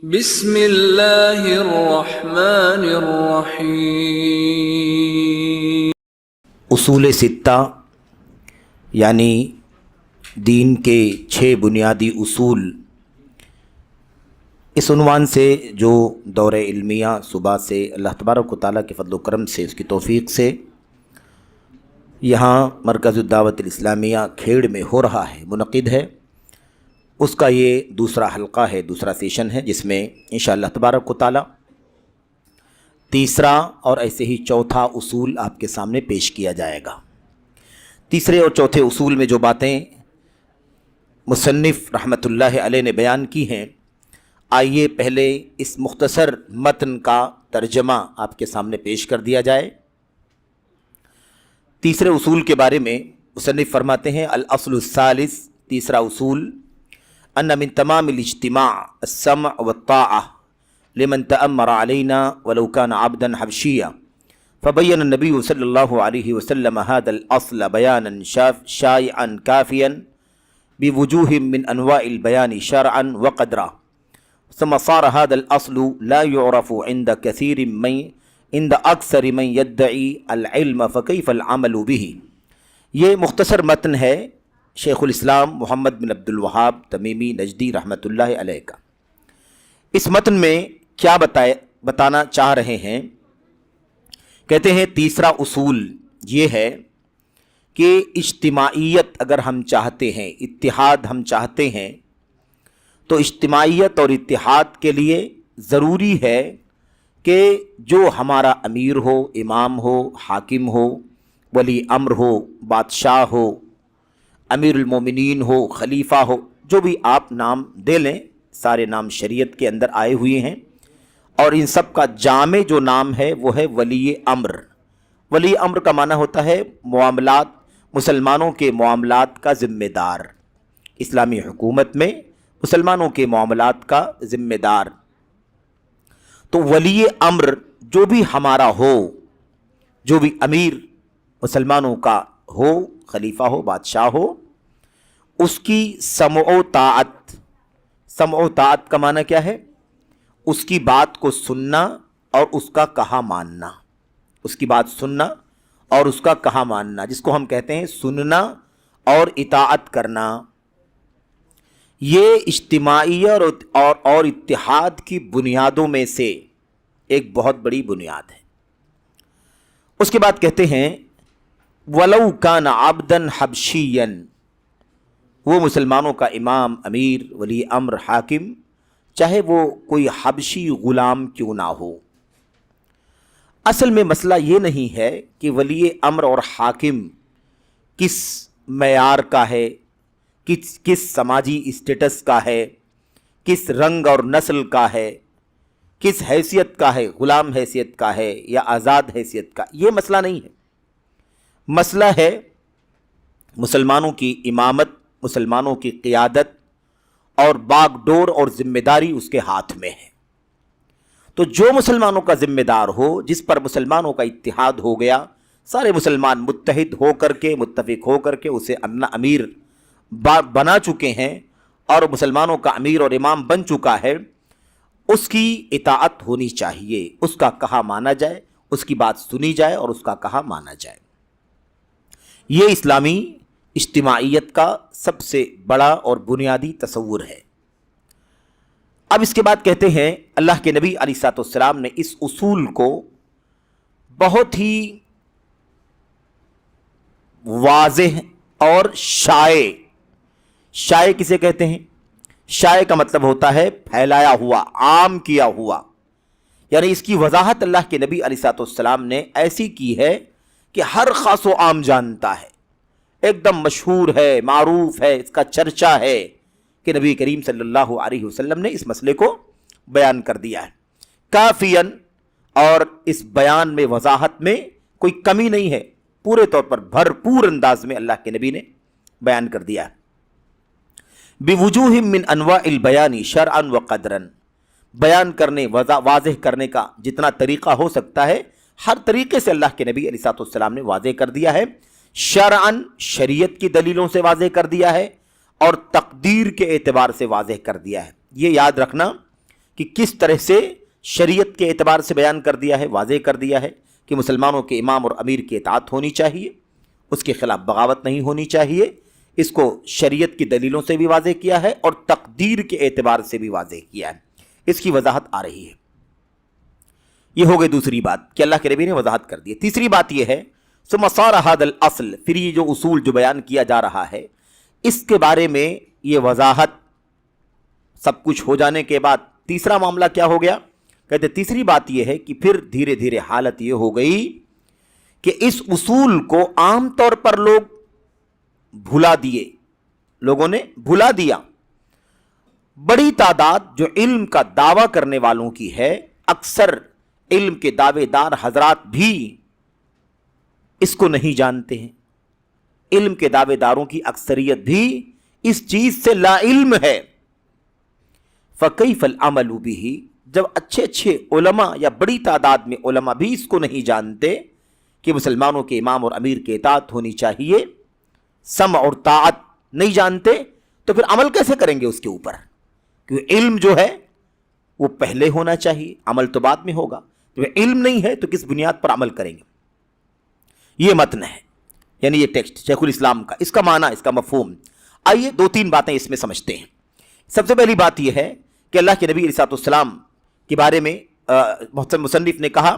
بسم اللہ الرحمن الرحیم۔ اصول ستہ یعنی دین کے 6 بنیادی اصول، اس عنوان سے جو دورہ علمیہ صبح سے اللہ تبارک و تعالیٰ کے فضل و کرم سے، اس کی توفیق سے یہاں مرکز الدعوت الاسلامیہ کھیڑ میں ہو رہا ہے، منعقد ہے، اس کا یہ دوسرا حلقہ ہے، دوسرا سیشن ہے، جس میں انشاءاللہ تبارک و تعالیٰ تیسرا اور ایسے ہی چوتھا اصول آپ کے سامنے پیش کیا جائے گا۔ تیسرے اور چوتھے اصول میں جو باتیں مصنف رحمۃ اللہ علیہ نے بیان کی ہیں، آئیے پہلے اس مختصر متن کا ترجمہ آپ کے سامنے پیش کر دیا جائے۔ تیسرے اصول کے بارے میں مصنف فرماتے ہیں، الاصل الثالث، تیسرا اصول، ان من تمام الاجتماع السمع والطاعة لمن تأمر علينا ولو كان عبدا حبشيا، فبين النبي صلى الله عليه وسلم هذا الأصل بيانا شائعا كافيا بوجوه من أنواع البيان شرعا وقدرا، ثم صار هذا الأصل لا يعرف عند أكثر من يدعي العلم، فكيف العمل به۔ یہ مختصر متن ہے شیخ الاسلام محمد بن عبد الوہاب تمیمی نجدی رحمۃ اللہ علیہ کا۔ اس متن میں کیا بتانا چاہ رہے ہیں؟ کہتے ہیں تیسرا اصول یہ ہے کہ اجتماعیت اگر ہم چاہتے ہیں، اتحاد ہم چاہتے ہیں، تو اجتماعیت اور اتحاد کے لیے ضروری ہے کہ جو ہمارا امیر ہو، امام ہو، حاکم ہو، ولی امر ہو، بادشاہ ہو، امیر المومنین ہو، خلیفہ ہو، جو بھی آپ نام دے لیں، سارے نام شریعت کے اندر آئے ہوئے ہیں، اور ان سب کا جامع جو نام ہے وہ ہے ولی امر۔ ولی امر کا معنی ہوتا ہے معاملات، مسلمانوں کے معاملات کا ذمہ دار، اسلامی حکومت میں مسلمانوں کے معاملات کا ذمہ دار۔ تو ولی امر جو بھی ہمارا ہو، جو بھی امیر مسلمانوں کا ہو، خلیفہ ہو، بادشاہ ہو، اس کی سمع و طاعت۔ سمع و طاعت کا معنی کیا ہے؟ اس کی بات کو سننا اور اس کا کہا ماننا، اس کی بات سننا اور اس کا کہا ماننا، جس کو ہم کہتے ہیں سننا اور اطاعت کرنا۔ یہ اجتماعیت اور اتحاد کی بنیادوں میں سے ایک بہت بڑی بنیاد ہے۔ اس کے بعد کہتے ہیں وَلَوْ كَانَ عَبْدًا حَبْشِيًّا، وہ مسلمانوں کا امام، امیر، ولی امر، حاکم، چاہے وہ کوئی حبشی غلام کیوں نہ ہو۔ اصل میں مسئلہ یہ نہیں ہے کہ ولی امر اور حاکم کس معیار کا ہے، کس سماجی اسٹیٹس کا ہے، کس رنگ اور نسل کا ہے، کس حیثیت کا ہے، غلام حیثیت کا ہے یا آزاد حیثیت کا، یہ مسئلہ نہیں ہے۔ مسئلہ ہے مسلمانوں کی امامت، مسلمانوں کی قیادت اور باغ ڈور اور ذمہ داری اس کے ہاتھ میں ہے۔ تو جو مسلمانوں کا ذمہ دار ہو، جس پر مسلمانوں کا اتحاد ہو گیا، سارے مسلمان متحد ہو کر کے، متفق ہو کر کے اسے امیر بنا چکے ہیں اور مسلمانوں کا امیر اور امام بن چکا ہے، اس کی اطاعت ہونی چاہیے، اس کا کہا مانا جائے، اس کی بات سنی جائے اور اس کا کہا مانا جائے۔ یہ اسلامی اجتماعیت کا سب سے بڑا اور بنیادی تصور ہے۔ اب اس کے بعد کہتے ہیں اللہ کے نبی علیہ الصلوۃ والسلام نے اس اصول کو بہت ہی واضح اور شائع کسے کہتے ہیں؟ شائع کا مطلب ہوتا ہے پھیلایا ہوا، عام کیا ہوا، یعنی اس کی وضاحت اللہ کے نبی علیہ الصلوۃ والسلام نے ایسی کی ہے کہ ہر خاص و عام جانتا ہے، ایک دم مشہور ہے، معروف ہے، اس کا چرچا ہے کہ نبی کریم صلی اللہ علیہ وسلم نے اس مسئلے کو بیان کر دیا ہے کافیاً، اور اس بیان میں، وضاحت میں کوئی کمی نہیں ہے، پورے طور پر بھرپور انداز میں اللہ کے نبی نے بیان کر دیا ہے۔ بوجوہ من انواع البیان شرعا وقدرا، بیان کرنے، واضح کرنے کا جتنا طریقہ ہو سکتا ہے، ہر طریقے سے اللہ کے نبی علیہ الصلوۃ والسلام نے واضح کر دیا ہے۔ شرعاً، شریعت کی دلیلوں سے واضح کر دیا ہے، اور تقدیر کے اعتبار سے واضح کر دیا ہے۔ یہ یاد رکھنا کہ کس طرح سے شریعت کے اعتبار سے بیان کر دیا ہے، واضح کر دیا ہے کہ مسلمانوں کے امام اور امیر کی اطاعت ہونی چاہیے، اس کے خلاف بغاوت نہیں ہونی چاہیے. اس کو شریعت کی دلیلوں سے بھی واضح کیا ہے اور تقدیر کے اعتبار سے بھی واضح کیا ہے. اس کی وضاحت آ رہی ہے. یہ ہو گئی دوسری بات کہ اللہ کے نبی نے وضاحت کر دی. تیسری بات یہ ہے ثم صار هذا الاصل، پھر یہ جو اصول جو بیان کیا جا رہا ہے اس کے بارے میں یہ وضاحت سب کچھ ہو جانے کے بعد تیسرا معاملہ کیا ہو گیا؟ کہتے تیسری بات یہ ہے کہ پھر دھیرے دھیرے حالت یہ ہو گئی کہ اس اصول کو عام طور پر لوگ بھلا دیے، لوگوں نے بھلا دیا. بڑی تعداد جو علم کا دعویٰ کرنے والوں کی ہے، اکثر علم کے دعوے دار حضرات بھی اس کو نہیں جانتے ہیں. علم کے دعوے داروں کی اکثریت بھی اس چیز سے لا علم ہے. فَكَيْفَ الْعَمَلُ بِهِ، جب اچھے اچھے علماء یا بڑی تعداد میں علماء بھی اس کو نہیں جانتے کہ مسلمانوں کے امام اور امیر کی اطاعت ہونی چاہیے، سمع اور طاعت نہیں جانتے، تو پھر عمل کیسے کریں گے اس کے اوپر؟ کیونکہ علم جو ہے وہ پہلے ہونا چاہیے، عمل تو بعد میں ہوگا. تو علم نہیں ہے تو کس بنیاد پر عمل کریں گے؟ یہ متن ہے، یعنی یہ ٹیکسٹ شیخ الاسلام کا، اس کا معنی، اس کا مفہوم. آئیے دو تین باتیں اس میں سمجھتے ہیں. سب سے پہلی بات یہ ہے کہ اللہ کے نبی علیہ الصلوۃ والسلام کے بارے میں محترم مصنف نے کہا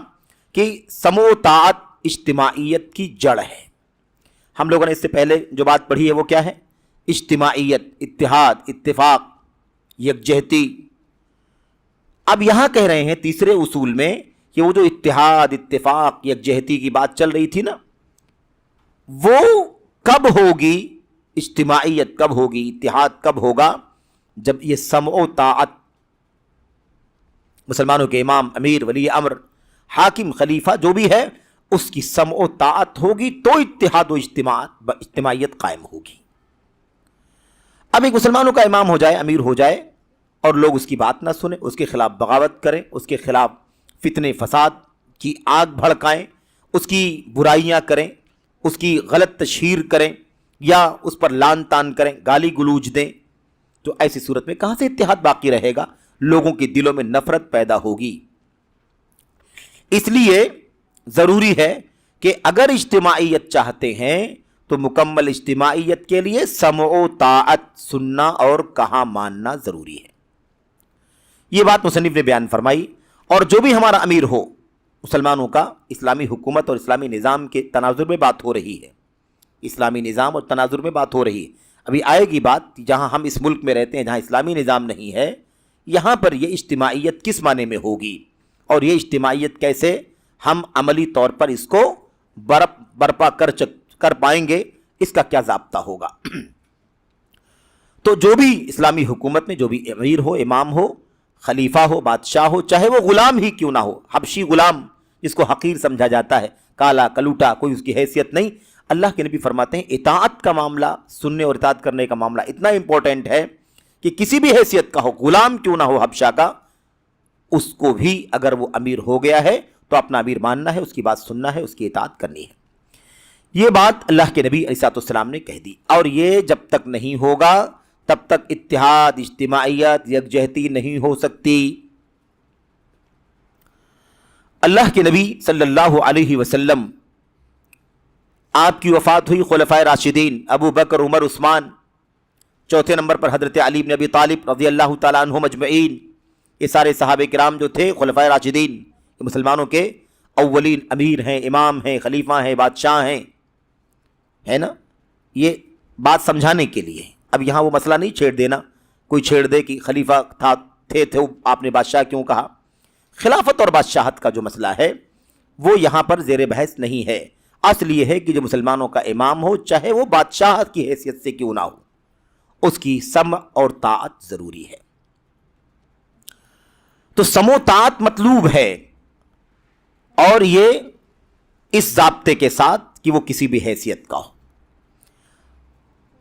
کہ سمع و طاعت اجتماعیت کی جڑ ہے. ہم لوگوں نے اس سے پہلے جو بات پڑھی ہے وہ کیا ہے؟ اجتماعیت، اتحاد، اتفاق، یکجہتی. اب یہاں کہہ رہے ہیں تیسرے اصول میں کہ وہ جو اتحاد، اتفاق، یکجہتی کی بات چل رہی تھی نا، وہ کب ہوگی؟ اجتماعیت کب ہوگی، اتحاد کب ہوگا؟ جب یہ سمع و طاعت، مسلمانوں کے امام، امیر، ولی امر، حاکم، خلیفہ جو بھی ہے، اس کی سمع و طاعت ہوگی تو اتحاد و اجتماعیت قائم ہوگی. اب ایک مسلمانوں کا امام ہو جائے، امیر ہو جائے، اور لوگ اس کی بات نہ سنیں، اس کے خلاف بغاوت کریں، اس کے خلاف فتنے فساد کی آگ بھڑکائیں، اس کی برائیاں کریں، اس کی غلط تشہیر کریں یا اس پر لان تان کریں، گالی گلوچ دیں، تو ایسی صورت میں کہاں سے اتحاد باقی رہے گا؟ لوگوں کے دلوں میں نفرت پیدا ہوگی. اس لیے ضروری ہے کہ اگر اجتماعیت چاہتے ہیں تو مکمل اجتماعیت کے لیے سمع و طاعت سننا اور کہاں ماننا ضروری ہے. یہ بات مصنف نے بیان فرمائی. اور جو بھی ہمارا امیر ہو، مسلمانوں کا اسلامی حکومت اور اسلامی نظام کے تناظر میں بات ہو رہی ہے، اسلامی نظام اور تناظر میں بات ہو رہی ہے. ابھی آئے گی بات، جہاں ہم اس ملک میں رہتے ہیں، جہاں اسلامی نظام نہیں ہے، یہاں پر یہ اجتماعیت کس معنی میں ہوگی اور یہ اجتماعیت کیسے ہم عملی طور پر اس کو برپا کر پائیں گے، اس کا کیا ضابطہ ہوگا. تو جو بھی اسلامی حکومت میں جو بھی امیر ہو، امام ہو، خلیفہ ہو، بادشاہ ہو، چاہے وہ غلام ہی کیوں نہ ہو، حبشی غلام جس کو حقیر سمجھا جاتا ہے، کالا کلوٹا، کوئی اس کی حیثیت نہیں. اللہ کے نبی فرماتے ہیں اطاعت کا معاملہ، سننے اور اطاعت کرنے کا معاملہ اتنا امپورٹنٹ ہے کہ کسی بھی حیثیت کا ہو، غلام کیوں نہ ہو حبشہ کا، اس کو بھی اگر وہ امیر ہو گیا ہے تو اپنا امیر ماننا ہے، اس کی بات سننا ہے، اس کی اطاعت کرنی ہے. یہ بات اللہ کے نبی علیہ الصلوۃ والسلام نے کہہ دی. اور یہ جب تک نہیں ہوگا تب تک اتحاد، اجتماعیت، یکجہتی نہیں ہو سکتی. اللہ کے نبی صلی اللہ علیہ وسلم، آپ کی وفات ہوئی، خلفائے راشدین ابو بکر، عمر، عثمان، چوتھے نمبر پر حضرت علی بن ابی طالب رضی اللہ تعالیٰ عنہم اجمعین، یہ سارے صحابہ کرام جو تھے خلفائے راشدین، یہ مسلمانوں کے اولین امیر ہیں، امام ہیں، خلیفہ ہیں، بادشاہ ہیں، ہے نا. یہ بات سمجھانے کے لیے. اب یہاں وہ مسئلہ نہیں چھیڑ دینا، کوئی چھیڑ دے کہ خلیفہ تھے آپ نے بادشاہ کیوں کہا. خلافت اور بادشاہت کا جو مسئلہ ہے وہ یہاں پر زیر بحث نہیں ہے. اصل یہ ہے کہ جو مسلمانوں کا امام ہو، چاہے وہ بادشاہ کی حیثیت سے کیوں نہ ہو، اس کی سمع اور طاعت ضروری ہے. تو سمع و طاعت مطلوب ہے، اور یہ اس ضابطے کے ساتھ کہ وہ کسی بھی حیثیت کا ہو.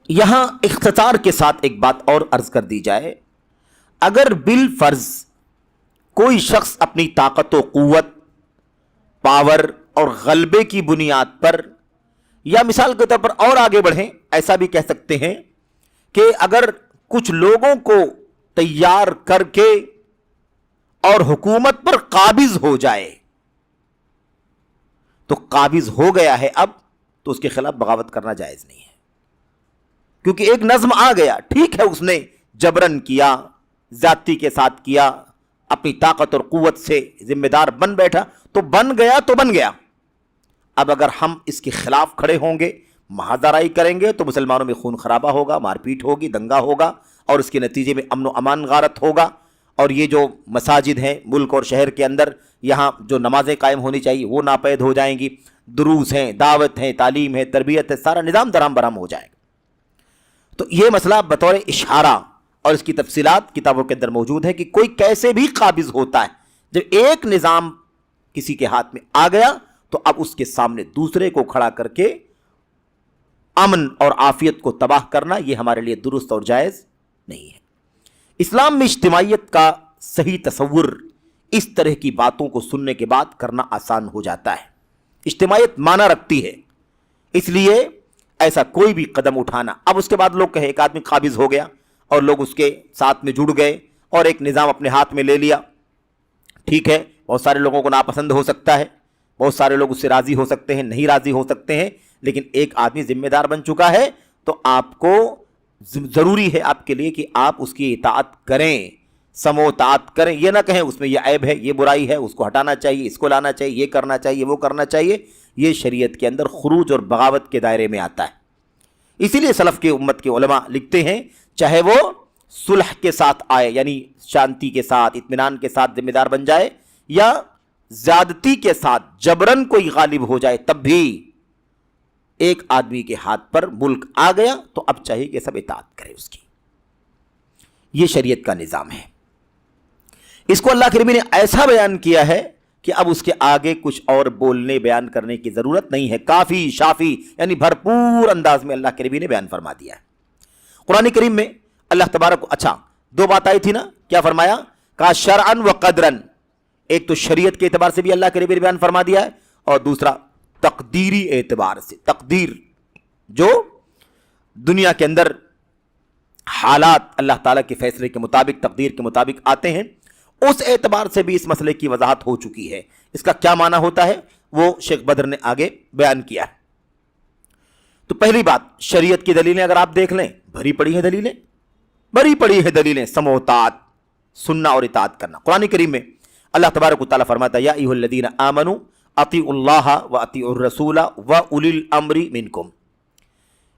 یہاں اختصار کے ساتھ ایک بات اور عرض کر دی جائے. اگر بالفرض کوئی شخص اپنی طاقت و قوت، پاور اور غلبے کی بنیاد پر، یا مثال کے طور پر اور آگے بڑھیں، ایسا بھی کہہ سکتے ہیں کہ اگر کچھ لوگوں کو تیار کر کے اور حکومت پر قابض ہو جائے تو قابض ہو گیا ہے اب تو اس کے خلاف بغاوت کرنا جائز نہیں ہے، کیونکہ ایک نظم آ گیا. ٹھیک ہے اس نے جبرن کیا، زیادتی کے ساتھ کیا، اپنی طاقت اور قوت سے ذمہ دار بن بیٹھا تو بن گیا تو بن گیا. اب اگر ہم اس کے خلاف کھڑے ہوں گے، محاذرائی کریں گے تو مسلمانوں میں خون خرابہ ہوگا، مار پیٹ ہوگی، دنگا ہوگا، اور اس کے نتیجے میں امن و امان غارت ہوگا. اور یہ جو مساجد ہیں ملک اور شہر کے اندر، یہاں جو نمازیں قائم ہونی چاہیے وہ ناپید ہو جائیں گی، دروس ہیں، دعوت ہیں، تعلیم ہے، تربیت ہے، سارا نظام درہم برہم ہو جائے گا. تو یہ مسئلہ بطور اشارہ اور اس کی تفصیلات کتابوں کے اندر موجود ہے کہ کوئی کیسے بھی قابض ہوتا ہے. جب ایک نظام کسی کے ہاتھ میں آ گیا تو اب اس کے سامنے دوسرے کو کھڑا کر کے امن اور عافیت کو تباہ کرنا یہ ہمارے لیے درست اور جائز نہیں ہے. اسلام میں اجتماعیت کا صحیح تصور اس طرح کی باتوں کو سننے کے بعد کرنا آسان ہو جاتا ہے. اجتماعیت معنی رکھتی ہے، اس لیے ایسا کوئی بھی قدم اٹھانا. اب اس کے بعد لوگ کہیں ایک آدمی قابض ہو گیا اور لوگ اس کے ساتھ میں جڑ گئے اور ایک نظام اپنے ہاتھ میں لے لیا. ٹھیک ہے، بہت سارے لوگوں کو ناپسند ہو سکتا ہے، بہت سارے لوگ اس سے راضی ہو سکتے ہیں، نہیں راضی ہو سکتے ہیں، لیکن ایک آدمی ذمہ دار بن چکا ہے تو آپ کو ضروری ہے آپ کے لیے کہ آپ اس کی اطاعت کریں، سمو اطاعت کریں. یہ نہ کہیں اس میں یہ عیب ہے، یہ برائی ہے، اس کو ہٹانا چاہیے، اس کو لانا چاہیے، یہ کرنا چاہیے، وہ کرنا چاہیے. یہ شریعت کے اندر خروج اور بغاوت کے دائرے میں آتا ہے. اسی لیے سلف کے امت کے علماء لکھتے ہیں چاہے وہ صلح کے ساتھ آئے، یعنی شانتی کے ساتھ، اطمینان کے ساتھ ذمہ دار بن جائے، یا زیادتی کے ساتھ جبرن کوئی غالب ہو جائے، تب بھی ایک آدمی کے ہاتھ پر ملک آ گیا تو اب چاہیے کہ سب اطاعت کرے اس کی. یہ شریعت کا نظام ہے. اس کو اللہ کے نبی نے ایسا بیان کیا ہے کہ اب اس کے آگے کچھ اور بولنے بیان کرنے کی ضرورت نہیں ہے. کافی شافی یعنی بھرپور انداز میں اللہ کے نبی نے بیان فرما دیا ہے. قرآن کریم میں اللہ تبارک اچھا دو بات آئی تھی نا، کیا فرمایا؟ کہا شرعن و قدرن. ایک تو شریعت کے اعتبار سے بھی اللہ کے نبی نے بیان فرما دیا ہے، اور دوسرا تقدیری اعتبار سے. تقدیر جو دنیا کے اندر حالات اللہ تعالیٰ کے فیصلے کے مطابق، تقدیر کے مطابق آتے ہیں، اس اعتبار سے بھی اس مسئلے کی وضاحت ہو چکی ہے. اس کا کیا معنی ہوتا ہے وہ شیخ بدر نے آگے بیان کیا ہے. تو پہلی بات، شریعت کی دلیلیں اگر آپ دیکھ لیں، بھری پڑی ہیں دلیلیں، بھری پڑی ہیں دلیلیں، سمع و اطاعت، سننا اور اطاعت کرنا. قرآن کریم میں اللہ تبارک و تعالیٰ فرماتا ہے یا ایھا الذین آمنوا اطیعوا اللہ واطیعوا الرسول واولی الامر منکم.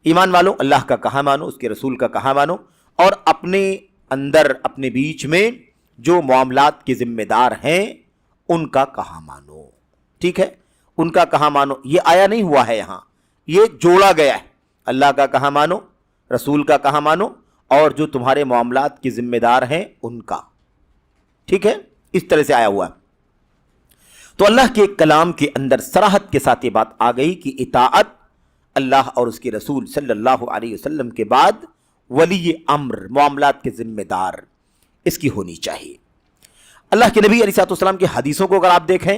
ایمان والو، اللہ کا کہا مانو، اس کے رسول کا کہا مانو، اور اپنے اندر اپنے بیچ میں جو معاملات کے ذمہ دار ہیں ان کا کہا مانو. ٹھیک ہے، ان کا کہا مانو یہ آیا نہیں ہوا ہے، یہاں یہ جوڑا گیا ہے. اللہ کا کہا مانو، رسول کا کہا مانو، اور جو تمہارے معاملات کے ذمہ دار ہیں ان کا. ٹھیک ہے، اس طرح سے آیا ہوا ہے. تو اللہ کے کلام کے اندر صراحت کے ساتھ یہ بات آ گئی کہ اطاعت اللہ اور اس کے رسول صلی اللہ علیہ وسلم کے بعد ولی امر، معاملات کے ذمہ دار، اس کی ہونی چاہیے. اللہ کے نبی علیہ السلام کی حدیثوں کو اگر آپ دیکھیں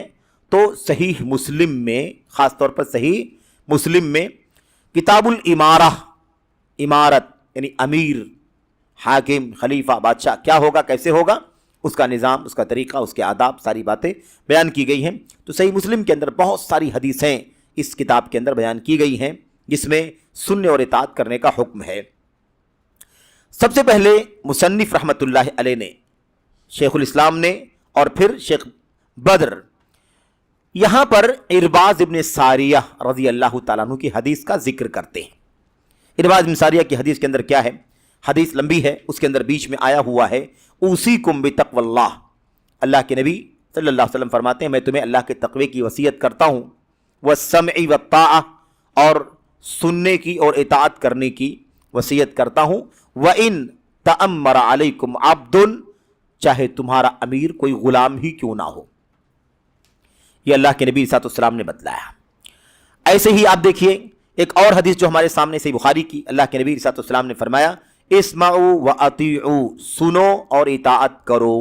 تو صحیح مسلم میں، خاص طور پر صحیح مسلم میں کتاب الامارہ، امارت یعنی امیر، حاکم، خلیفہ، بادشاہ کیا ہوگا، کیسے ہوگا، اس کا نظام، اس کا طریقہ، اس کے آداب، ساری باتیں بیان کی گئی ہیں. تو صحیح مسلم کے اندر بہت ساری حدیثیں اس کتاب کے اندر بیان کی گئی ہیں جس میں سننے اور اطاعت کرنے کا حکم ہے. سب سے پہلے مصنف رحمۃ اللہ علیہ نے، شیخ الاسلام نے، اور پھر شیخ بدر، یہاں پر ارباز ابن ساریہ رضی اللہ تعالیٰ عنہ کی حدیث کا ذکر کرتے ہیں. ارباز ابن ساریہ کی حدیث کے اندر کیا ہے؟ حدیث لمبی ہے، اس کے اندر بیچ میں آیا ہوا ہے اوصیکم بتقوی اللہ. اللہ کے نبی صلی اللہ علیہ وسلم فرماتے ہیں میں تمہیں اللہ کے تقوی کی وصیت کرتا ہوں، والسمع والطاعہ، اور سننے کی اور اطاعت کرنے کی وصیت کرتا ہوں. وَإِن تَأَمَّرَ عَلَيْكُمْ عَبْدٌ، چاہے تمہارا امیر کوئی غلام ہی کیوں نہ ہو. یہ اللہ کے نبی صلی اللہ علیہ وسلم نے بتلایا. ایسے ہی آپ دیکھیے ایک اور حدیث جو ہمارے سامنے صحیح بخاری کی، اللہ کے نبی صلی اللہ علیہ وسلم نے فرمایا اسمعوا واطیعوا، سنو اور اطاعت کرو،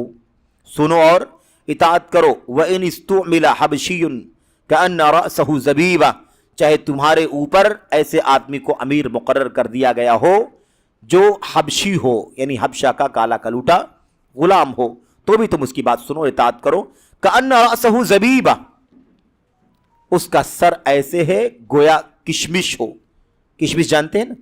سنو اور اطاعت کرو. وَإِنِ اسْتُعْمِلَ حَبْشِيٌّ كَأَنَّ رَأْسَهُ زَبِيبَةٌ، چاہے تمہارے اوپر ایسے آدمی کو امیر مقرر کر دیا گیا ہو جو حبشی ہو، یعنی حبشہ کا کالا کلوٹا غلام ہو، تو بھی تم اس کی بات سنو، اطاعت کرو. کأن رأسہ زبیبہ، اس کا سر ایسے ہے گویا کشمش ہو. کشمش جانتے ہیں نا،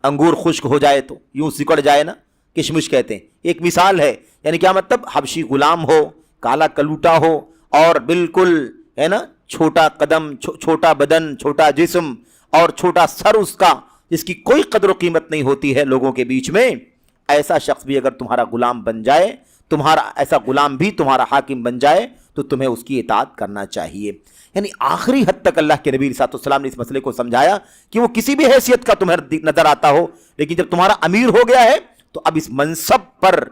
انگور خشک ہو جائے تو یوں سکڑ جائے نا، کشمش کہتے ہیں. ایک مثال ہے، یعنی کیا مطلب؟ حبشی غلام ہو، کالا کلوٹا ہو، اور بالکل ہے نا چھوٹا قدم، چھوٹا بدن، چھوٹا جسم اور چھوٹا سر اس کا، جس کی کوئی قدر و قیمت نہیں ہوتی ہے لوگوں کے بیچ میں. ایسا شخص بھی اگر تمہارا غلام بن جائے، ایسا غلام بھی تمہارا حاکم بن جائے، تو تمہیں اس کی اطاعت کرنا چاہیے. یعنی آخری حد تک اللہ کے نبی صلی اللہ علیہ وسلم نے اس مسئلے کو سمجھایا کہ وہ کسی بھی حیثیت کا تمہیں نظر آتا ہو، لیکن جب تمہارا امیر ہو گیا ہے تو اب اس منصب پر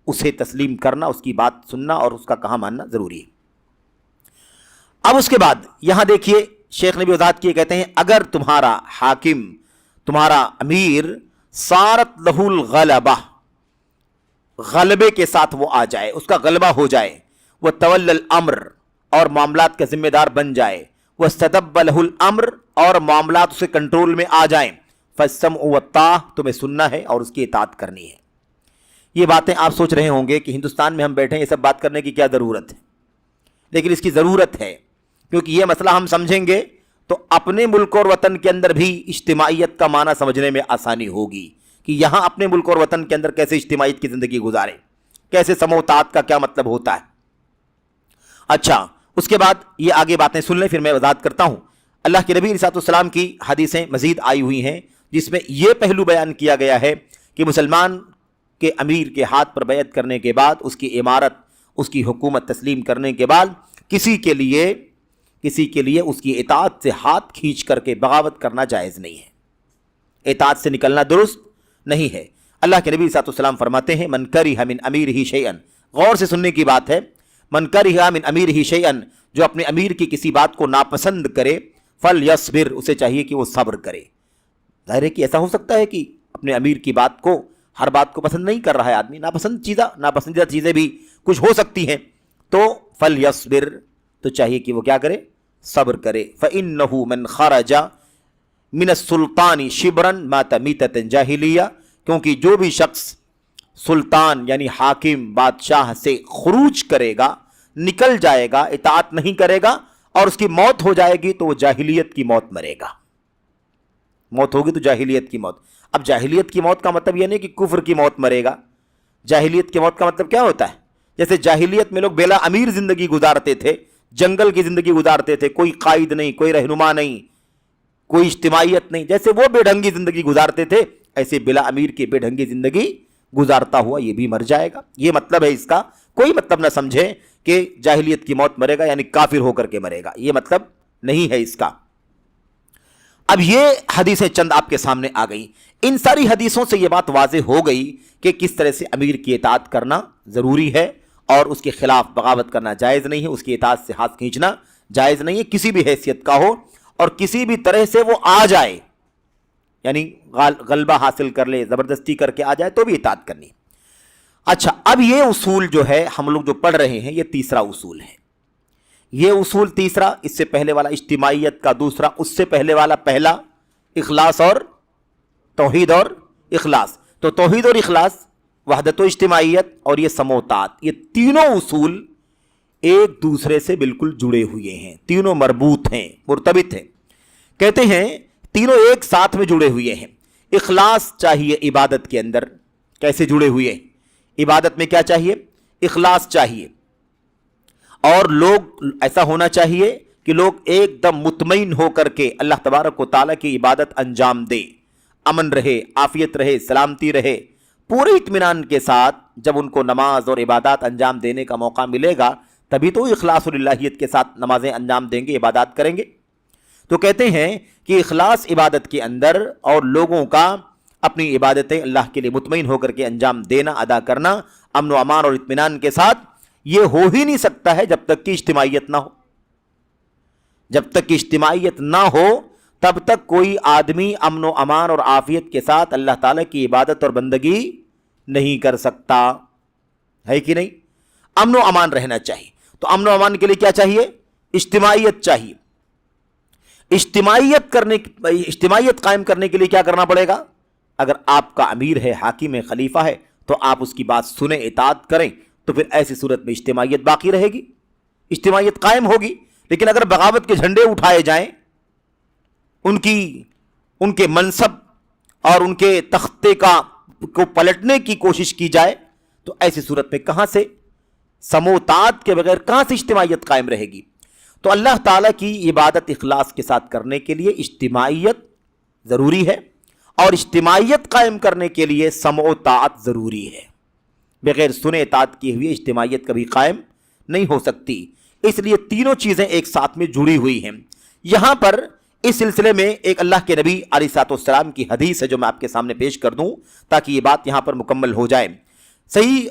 اسے تسلیم کرنا، اس کی بات سننا اور اس کا کہا ماننا ضروری ہے. اب اس کے بعد یہاں دیکھیے شیخ نے بھی وضاحت کی، کہتے ہیں اگر تمہارا حاکم، تمہارا امیر صارت لہ الغلبہ، غلبے کے ساتھ وہ آ جائے، اس کا غلبہ ہو جائے، وہ تولی الامر، اور معاملات کا ذمہ دار بن جائے، وہ استدب لہ الامر، اور معاملات اسے کنٹرول میں آ جائیں، فالسمع والطاعہ، تمہیں سننا ہے اور اس کی اطاعت کرنی ہے. یہ باتیں آپ سوچ رہے ہوں گے کہ ہندوستان میں ہم بیٹھے ہیں، یہ سب بات کرنے کی کیا ضرورت ہے؟ لیکن اس کی ضرورت ہے، کیونکہ یہ مسئلہ ہم سمجھیں گے تو اپنے ملک اور وطن کے اندر بھی اجتماعیت کا معنی سمجھنے میں آسانی ہوگی کہ یہاں اپنے ملک اور وطن کے اندر کیسے اجتماعیت کی زندگی گزاریں، کیسے سمع و طاعت کا کیا مطلب ہوتا ہے. اچھا، اس کے بعد یہ آگے باتیں سن لیں، پھر میں وضاحت کرتا ہوں. اللہ کے نبی علیہ السلام کی حدیثیں مزید آئی ہوئی ہیں جس میں یہ پہلو بیان کیا گیا ہے کہ مسلمان کے امیر کے ہاتھ پر بیعت کرنے کے بعد، اس کی امارت، اس کی حکومت تسلیم کرنے کے بعد کسی کے لیے اس کی اطاعت سے ہاتھ کھینچ کر کے بغاوت کرنا جائز نہیں ہے، اطاعت سے نکلنا درست نہیں ہے. اللہ کے نبی صلی اللہ علیہ وسلم فرماتے ہیں من کرہ من امیرہ شیئا، غور سے سننے کی بات ہے، من کرہ من امیرہ شیئا، جو اپنے امیر کی کسی بات کو ناپسند کرے، فلیصبر، اسے چاہیے کہ وہ صبر کرے. ظاہر ہے کہ ایسا ہو سکتا ہے کہ اپنے امیر کی بات کو، ہر بات کو پسند نہیں کر رہا ہے آدمی، ناپسندیدہ چیزیں بھی کچھ ہو سکتی ہیں، تو فلیصبر، تو چاہیے کہ وہ کیا کرے؟ صبر کرے. فإنہ من خرج من السلطان شبرا مات میتۃ جاہلیہ، کیونکہ جو بھی شخص سلطان یعنی حاکم، بادشاہ سے خروج کرے گا، نکل جائے گا، اطاعت نہیں کرے گا اور اس کی موت ہو جائے گی تو وہ جاہلیت کی موت مرے گا. موت ہوگی تو جاہلیت کی موت. اب جاہلیت کی موت کا مطلب یہ نہیں کہ کفر کی موت مرے گا. جاہلیت کی موت کا مطلب کیا ہوتا ہے؟ جیسے جاہلیت میں لوگ بلا امیر زندگی گزارتے تھے، جنگل کی زندگی گزارتے تھے، کوئی قائد نہیں، کوئی رہنما نہیں، کوئی اجتماعیت نہیں، جیسے وہ بے ڈھنگی زندگی گزارتے تھے، ایسے بلا امیر کی بے ڈھنگی زندگی گزارتا ہوا یہ بھی مر جائے گا. یہ مطلب ہے اس کا. کوئی مطلب نہ سمجھے کہ جاہلیت کی موت مرے گا یعنی کافر ہو کر کے مرے گا، یہ مطلب نہیں ہے اس کا. اب یہ حدیثیں چند آپ کے سامنے آ گئی. ان ساری حدیثوں سے یہ بات واضح ہو گئی کہ کس طرح سے امیر کی اطاعت کرنا ضروری ہے اور اس کے خلاف بغاوت کرنا جائز نہیں ہے، اس کی اطاعت سے ہاتھ کھینچنا جائز نہیں ہے، کسی بھی حیثیت کا ہو اور کسی بھی طرح سے وہ آ جائے، یعنی غلبہ حاصل کر لے، زبردستی کر کے آ جائے تو بھی اطاعت کرنی. اچھا، اب یہ اصول جو ہے ہم لوگ جو پڑھ رہے ہیں یہ تیسرا اصول ہے. یہ اصول تیسرا، اس سے پہلے والا اجتماعیت کا دوسرا، اس سے پہلے والا پہلا اخلاص اور توحید اور اخلاص. تو توحید اور اخلاص، وحدت و اجتماعیت اور یہ سمع و طاعت، یہ تینوں اصول ایک دوسرے سے بالکل جڑے ہوئے ہیں، تینوں مربوط ہیں، مرتبط ہیں. کہتے ہیں تینوں ایک ساتھ میں جڑے ہوئے ہیں. اخلاص چاہیے عبادت کے اندر، کیسے جڑے ہوئے ہیں؟ عبادت میں کیا چاہیے؟ اخلاص چاہیے. اور لوگ ایسا ہونا چاہیے کہ لوگ ایک دم مطمئن ہو کر کے اللہ تبارک و تعالیٰ کی عبادت انجام دے، امن رہے، عافیت رہے، سلامتی رہے، پورے اطمینان کے ساتھ. جب ان کو نماز اور عبادات انجام دینے کا موقع ملے گا تبھی تو اخلاص اور الہیت کے ساتھ نمازیں انجام دیں گے، عبادات کریں گے. تو کہتے ہیں کہ اخلاص عبادت کے اندر اور لوگوں کا اپنی عبادتیں اللہ کے لیے مطمئن ہو کر کے انجام دینا، ادا کرنا امن و امان اور اطمینان کے ساتھ، یہ ہو ہی نہیں سکتا ہے جب تک کہ اجتماعیت نہ ہو. جب تک کہ اجتماعیت نہ ہو تب تک کوئی آدمی امن و امان اور عافیت کے ساتھ اللہ تعالیٰ کی عبادت اور بندگی نہیں کر سکتا، ہے کہ نہیں؟ امن و امان رہنا چاہیے. تو امن و امان کے لیے کیا چاہیے؟ اجتماعیت چاہیے. اجتماعیت قائم کرنے کے لیے کیا کرنا پڑے گا؟ اگر آپ کا امیر ہے، حاکم ہے، خلیفہ ہے، تو آپ اس کی بات سنیں، اطاعت کریں، تو پھر ایسی صورت میں اجتماعیت باقی رہے گی، اجتماعیت قائم ہوگی. لیکن اگر بغاوت کے جھنڈے اٹھائے جائیں، ان کے منصب اور ان کے تختے کو پلٹنے کی کوشش کی جائے، تو ایسی صورت میں کہاں سے سموتات کے بغیر کہاں سے اجتماعیت قائم رہے گی؟ تو اللہ تعالیٰ کی عبادت اخلاص کے ساتھ کرنے کے لیے اجتماعیت ضروری ہے، اور اجتماعیت قائم کرنے کے لیے سمع و طاعت ضروری ہے. بغیر سنے اطاعت کیے ہوئے اجتماعیت کبھی قائم نہیں ہو سکتی. اس لیے تینوں چیزیں ایک ساتھ میں جڑی ہوئی ہیں. یہاں پر اس سلسلے میں ایک اللہ کے نبی علیہ الصلوۃ والسلام کی حدیث ہے جو میں آپ کے سامنے پیش کر دوں تاکہ یہ بات یہاں پر مکمل ہو جائے. صحیح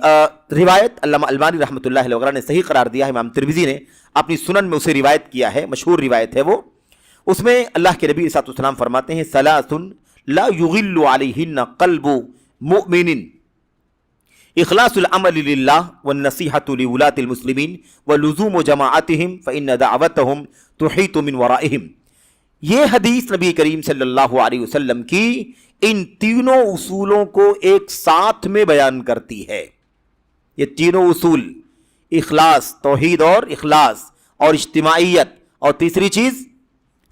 روایت علامہ البانی رحمۃ اللہ علیہ وغیرہ نے صحیح قرار دیا ہے، امام ترمذی نے اپنی سنن میں اسے روایت کیا ہے، مشہور روایت ہے وہ. اس میں اللہ کے نبی علیہ الصلوۃ والسلام فرماتے ہیں ثلاث لا یغل علیہن قلب مؤمن اخلاص العمل للہ والنصیحۃ لولاۃ المسلمین ولزوم جماعتہم فإن دعوتہم تحیط من ورائہم. یہ حدیث نبی کریم صلی اللہ علیہ وسلم کی ان تینوں اصولوں کو ایک ساتھ میں بیان کرتی ہے. یہ تینوں اصول، اخلاص، توحید اور اخلاص، اور اجتماعیت، اور تیسری چیز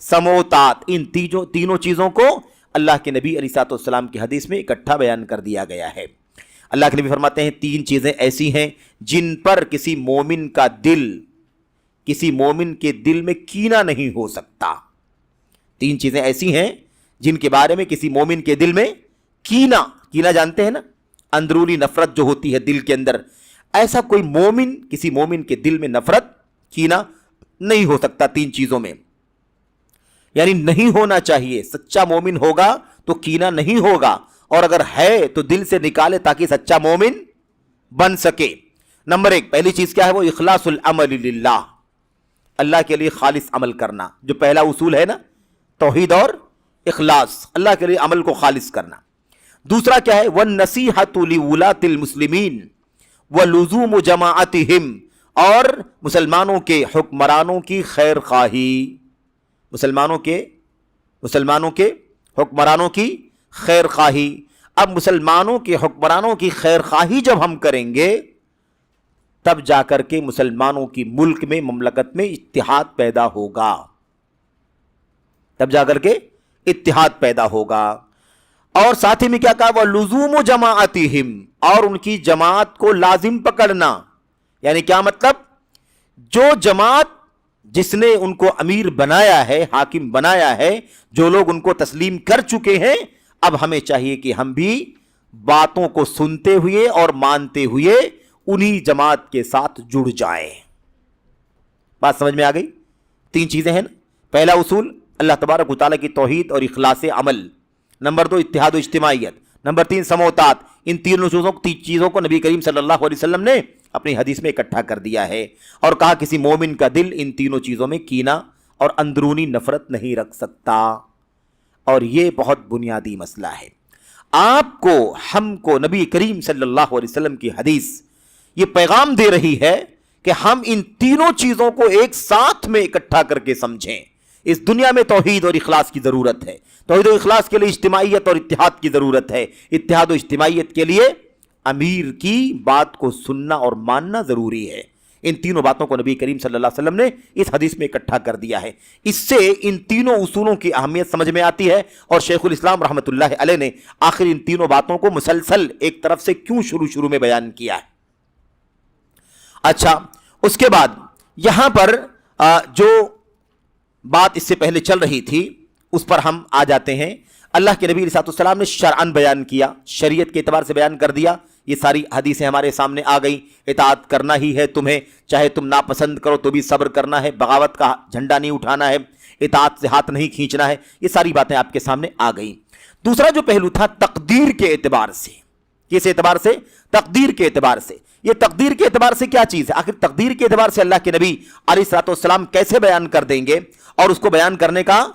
سمع و طاعت، ان تینوں چیزوں کو اللہ کے نبی علیہ الصلوۃ والسلام کی حدیث میں اکٹھا بیان کر دیا گیا ہے. اللہ کے نبی فرماتے ہیں تین چیزیں ایسی ہیں جن پر کسی مومن کے دل میں کینہ نہیں ہو سکتا. تین چیزیں ایسی ہیں جن کے بارے میں کسی مومن کے دل میں کینہ جانتے ہیں نا، اندرونی نفرت جو ہوتی ہے دل کے اندر، ایسا کوئی مومن کسی مومن کے دل میں نفرت، کینہ نہیں ہو سکتا تین چیزوں میں. یعنی نہیں ہونا چاہیے. سچا مومن ہوگا تو کینہ نہیں ہوگا، اور اگر ہے تو دل سے نکالے تاکہ سچا مومن بن سکے. نمبر ایک، پہلی چیز کیا ہے؟ وہ اخلاص العمل للہ، اللہ کے لیے خالص عمل کرنا. جو پہلا اصول ہے نا، توحید اور اخلاص، اللہ کے لیے عمل کو خالص کرنا. دوسرا کیا ہے؟ والنصیحۃ لولاۃ المسلمین ولزوم جماعتہم، اور مسلمانوں کے حکمرانوں کی خیر خواہی. مسلمانوں کے حکمرانوں کی خیر خواہی. اب مسلمانوں کے حکمرانوں کی خیر خواہی جب ہم کریں گے تب جا کر کے مسلمانوں کی ملک میں، مملکت میں اتحاد پیدا ہوگا. اور ساتھ ہی میں کیا کہا؟ وہ لزوم جماعتہم، اور ان کی جماعت کو لازم پکڑنا. یعنی کیا مطلب؟ جو جماعت جس نے ان کو امیر بنایا ہے، حاکم بنایا ہے، جو لوگ ان کو تسلیم کر چکے ہیں، اب ہمیں چاہیے کہ ہم بھی باتوں کو سنتے ہوئے اور مانتے ہوئے انہی جماعت کے ساتھ جڑ جائیں. بات سمجھ میں آ گئی؟ تین چیزیں ہیں نا. پہلا اصول اللہ تبارک و تعالیٰ کی توحید اور اخلاص عمل. نمبر دو، اتحاد و اجتماعیت. نمبر تین، سمع و طاعت. ان تینوں چیزوں کو نبی کریم صلی اللہ علیہ وسلم نے اپنی حدیث میں اکٹھا کر دیا ہے، اور کہا کسی مومن کا دل ان تینوں چیزوں میں کینہ اور اندرونی نفرت نہیں رکھ سکتا. اور یہ بہت بنیادی مسئلہ ہے. آپ کو، ہم کو نبی کریم صلی اللہ علیہ وسلم کی حدیث یہ پیغام دے رہی ہے کہ ہم ان تینوں چیزوں کو ایک ساتھ میں اکٹھا کر کے سمجھیں. اس دنیا میں توحید اور اخلاص کی ضرورت ہے. توحید و اخلاص کے لیے اجتماعیت اور اتحاد کی ضرورت ہے. اتحاد و اجتماعیت کے لیے امیر کی بات کو سننا اور ماننا ضروری ہے. ان تینوں باتوں کو نبی کریم صلی اللہ علیہ وسلم نے اس حدیث میں اکٹھا کر دیا ہے. اس سے ان تینوں اصولوں کی اہمیت سمجھ میں آتی ہے، اور شیخ الاسلام رحمۃ اللہ علیہ نے آخر ان تینوں باتوں کو مسلسل ایک طرف سے کیوں شروع میں بیان کیا ہے. اچھا، اس کے بعد یہاں پر جو بات اس سے پہلے چل رہی تھی اس پر ہم آ جاتے ہیں. اللہ کے نبی علیہ السلام نے شرعاً بیان کیا، شریعت کے اعتبار سے بیان کر دیا. یہ ساری حدیثیں ہمارے سامنے آ گئیں. اطاعت کرنا ہی ہے تمہیں، چاہے تم ناپسند کرو تو بھی صبر کرنا ہے، بغاوت کا جھنڈا نہیں اٹھانا ہے، اطاعت سے ہاتھ نہیں کھینچنا ہے. یہ ساری باتیں آپ کے سامنے آ گئیں. دوسرا جو پہلو تھا تقدیر کے اعتبار سے. کس اعتبار سے؟ تقدیر کے اعتبار سے. یہ تقدیر کے اعتبار سے کیا چیز ہے؟ آخر تقدیر کے اعتبار سے اللہ کے نبی علیہ الصلوۃ والسلام کیسے بیان کر دیں گے، اور اس کو بیان کرنے کا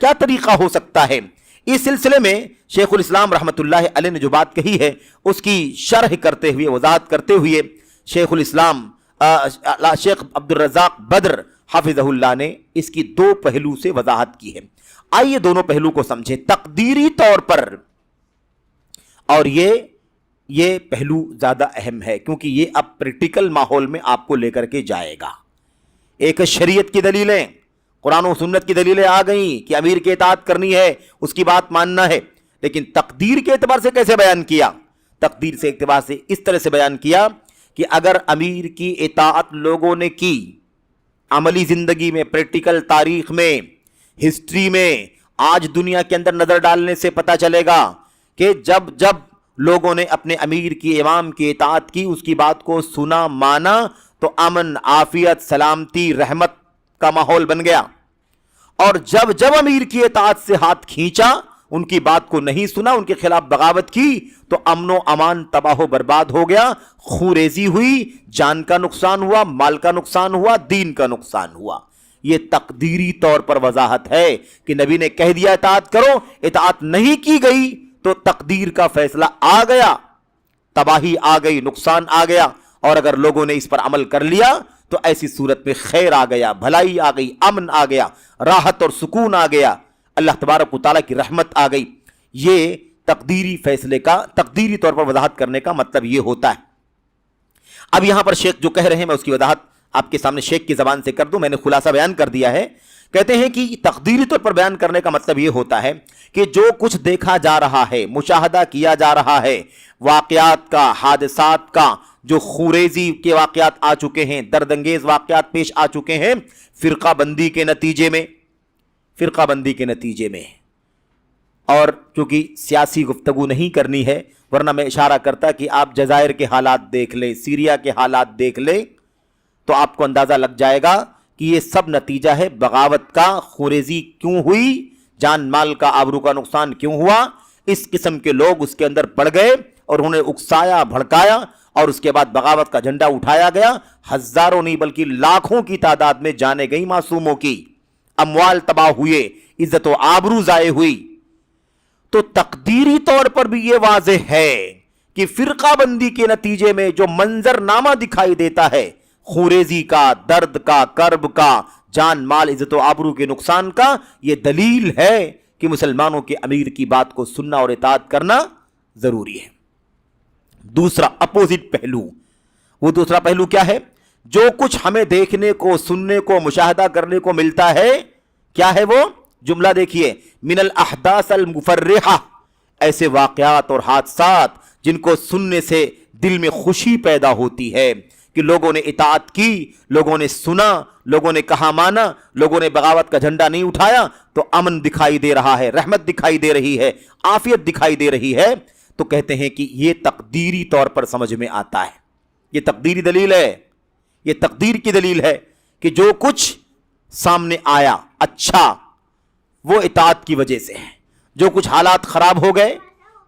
کیا طریقہ ہو سکتا ہے؟ اس سلسلے میں شیخ الاسلام رحمۃ اللہ علیہ نے جو بات کہی ہے اس کی شرح کرتے ہوئے، وضاحت کرتے ہوئے، شیخ الاسلام شیخ عبد الرزاق بدر حافظہ اللہ نے اس کی دو پہلو سے وضاحت کی ہے. آئیے دونوں پہلو کو سمجھیں. تقدیری طور پر، اور یہ یہ پہلو زیادہ اہم ہے کیونکہ یہ اب پریکٹیکل ماحول میں آپ کو لے کر کے جائے گا. ایک شریعت کی دلیلیں، قرآن و سنت کی دلیلیں آ گئیں کہ امیر کی اطاعت کرنی ہے، اس کی بات ماننا ہے، لیکن تقدیر کے اعتبار سے کیسے بیان کیا؟ تقدیر سے اعتبار سے اس طرح سے بیان کیا کہ اگر امیر کی اطاعت لوگوں نے کی، عملی زندگی میں، پریکٹیکل تاریخ میں، ہسٹری میں، آج دنیا کے اندر نظر ڈالنے سے پتہ چلے گا کہ جب جب لوگوں نے اپنے امیر کی، امام کی اطاعت کی، اس کی بات کو سنا، مانا، تو امن، عافیت، سلامتی، رحمت کا ماحول بن گیا. اور جب جب امیر کی اطاعت سے ہاتھ کھینچا، ان کی بات کو نہیں سنا، ان کے خلاف بغاوت کی، تو امن و امان تباہ و برباد ہو گیا، خوریزی ہوئی، جان کا نقصان ہوا، مال کا نقصان ہوا، دین کا نقصان ہوا. یہ تقدیری طور پر وضاحت ہے کہ نبی نے کہہ دیا اطاعت کرو، اطاعت نہیں کی گئی تو تقدیر کا فیصلہ آ گیا، تباہی آ گئی، نقصان آ گیا. اور اگر لوگوں نے اس پر عمل کر لیا تو ایسی صورت میں خیر آ گیا، بھلائی آ گئی، امن آ گیا، راحت اور سکون آ گیا، اللہ تبارک و تعالیٰ کی رحمت آ گئی. یہ تقدیری فیصلے کا، تقدیری طور پر وضاحت کرنے کا مطلب یہ ہوتا ہے. اب یہاں پر شیخ جو کہہ رہے ہیں میں اس کی وضاحت آپ کے سامنے شیخ کی زبان سے کر دوں. میں نے خلاصہ بیان کر دیا ہے. کہتے ہیں کہ تقدیری طور پر بیان کرنے کا مطلب یہ ہوتا ہے کہ جو کچھ دیکھا جا رہا ہے، مشاہدہ کیا جا رہا ہے، واقعات کا، حادثات کا، جو خوریزی کے واقعات آ چکے ہیں، درد انگیز واقعات پیش آ چکے ہیں فرقہ بندی کے نتیجے میں. اور چونکہ سیاسی گفتگو نہیں کرنی ہے، ورنہ میں اشارہ کرتا کہ آپ جزائر کے حالات دیکھ لیں، سیریا کے حالات دیکھ لیں، تو آپ کو اندازہ لگ جائے گا کہ یہ سب نتیجہ ہے بغاوت کا. خوریزی کیوں ہوئی، جان مال کا، آبرو کا نقصان کیوں ہوا؟ اس قسم کے لوگ اس کے اندر پڑ گئے اور انہوں نے اکسایا، بھڑکایا، اور اس کے بعد بغاوت کا جھنڈا اٹھایا گیا. ہزاروں نہیں بلکہ لاکھوں کی تعداد میں جانیں گئی معصوموں کی، اموال تباہ ہوئے، عزت و آبرو ضائع ہوئی. تو تقدیری طور پر بھی یہ واضح ہے کہ فرقہ بندی کے نتیجے میں جو منظر نامہ دکھائی دیتا ہے، خوریزی کا، درد کا، کرب کا، جان مال، عزت و آبرو کے نقصان کا، یہ دلیل ہے کہ مسلمانوں کے امیر کی بات کو سننا اور اطاعت کرنا ضروری ہے. دوسرا اپوزٹ پہلو، وہ دوسرا پہلو کیا ہے؟ جو کچھ ہمیں دیکھنے کو، سننے کو، مشاہدہ کرنے کو ملتا ہے، کیا ہے وہ؟ جملہ دیکھیے، من الاحداث المفرحہ، ایسے واقعات اور حادثات جن کو سننے سے دل میں خوشی پیدا ہوتی ہے کہ لوگوں نے اطاعت کی، لوگوں نے سنا، لوگوں نے کہا مانا، لوگوں نے بغاوت کا جھنڈا نہیں اٹھایا، تو امن دکھائی دے رہا ہے، رحمت دکھائی دے رہی ہے، عافیت دکھائی دے رہی ہے. تو کہتے ہیں کہ یہ تقدیری طور پر سمجھ میں آتا ہے. یہ تقدیری دلیل ہے، یہ تقدیر کی دلیل ہے کہ جو کچھ سامنے آیا اچھا، وہ اطاعت کی وجہ سے ہے. جو کچھ حالات خراب ہو گئے،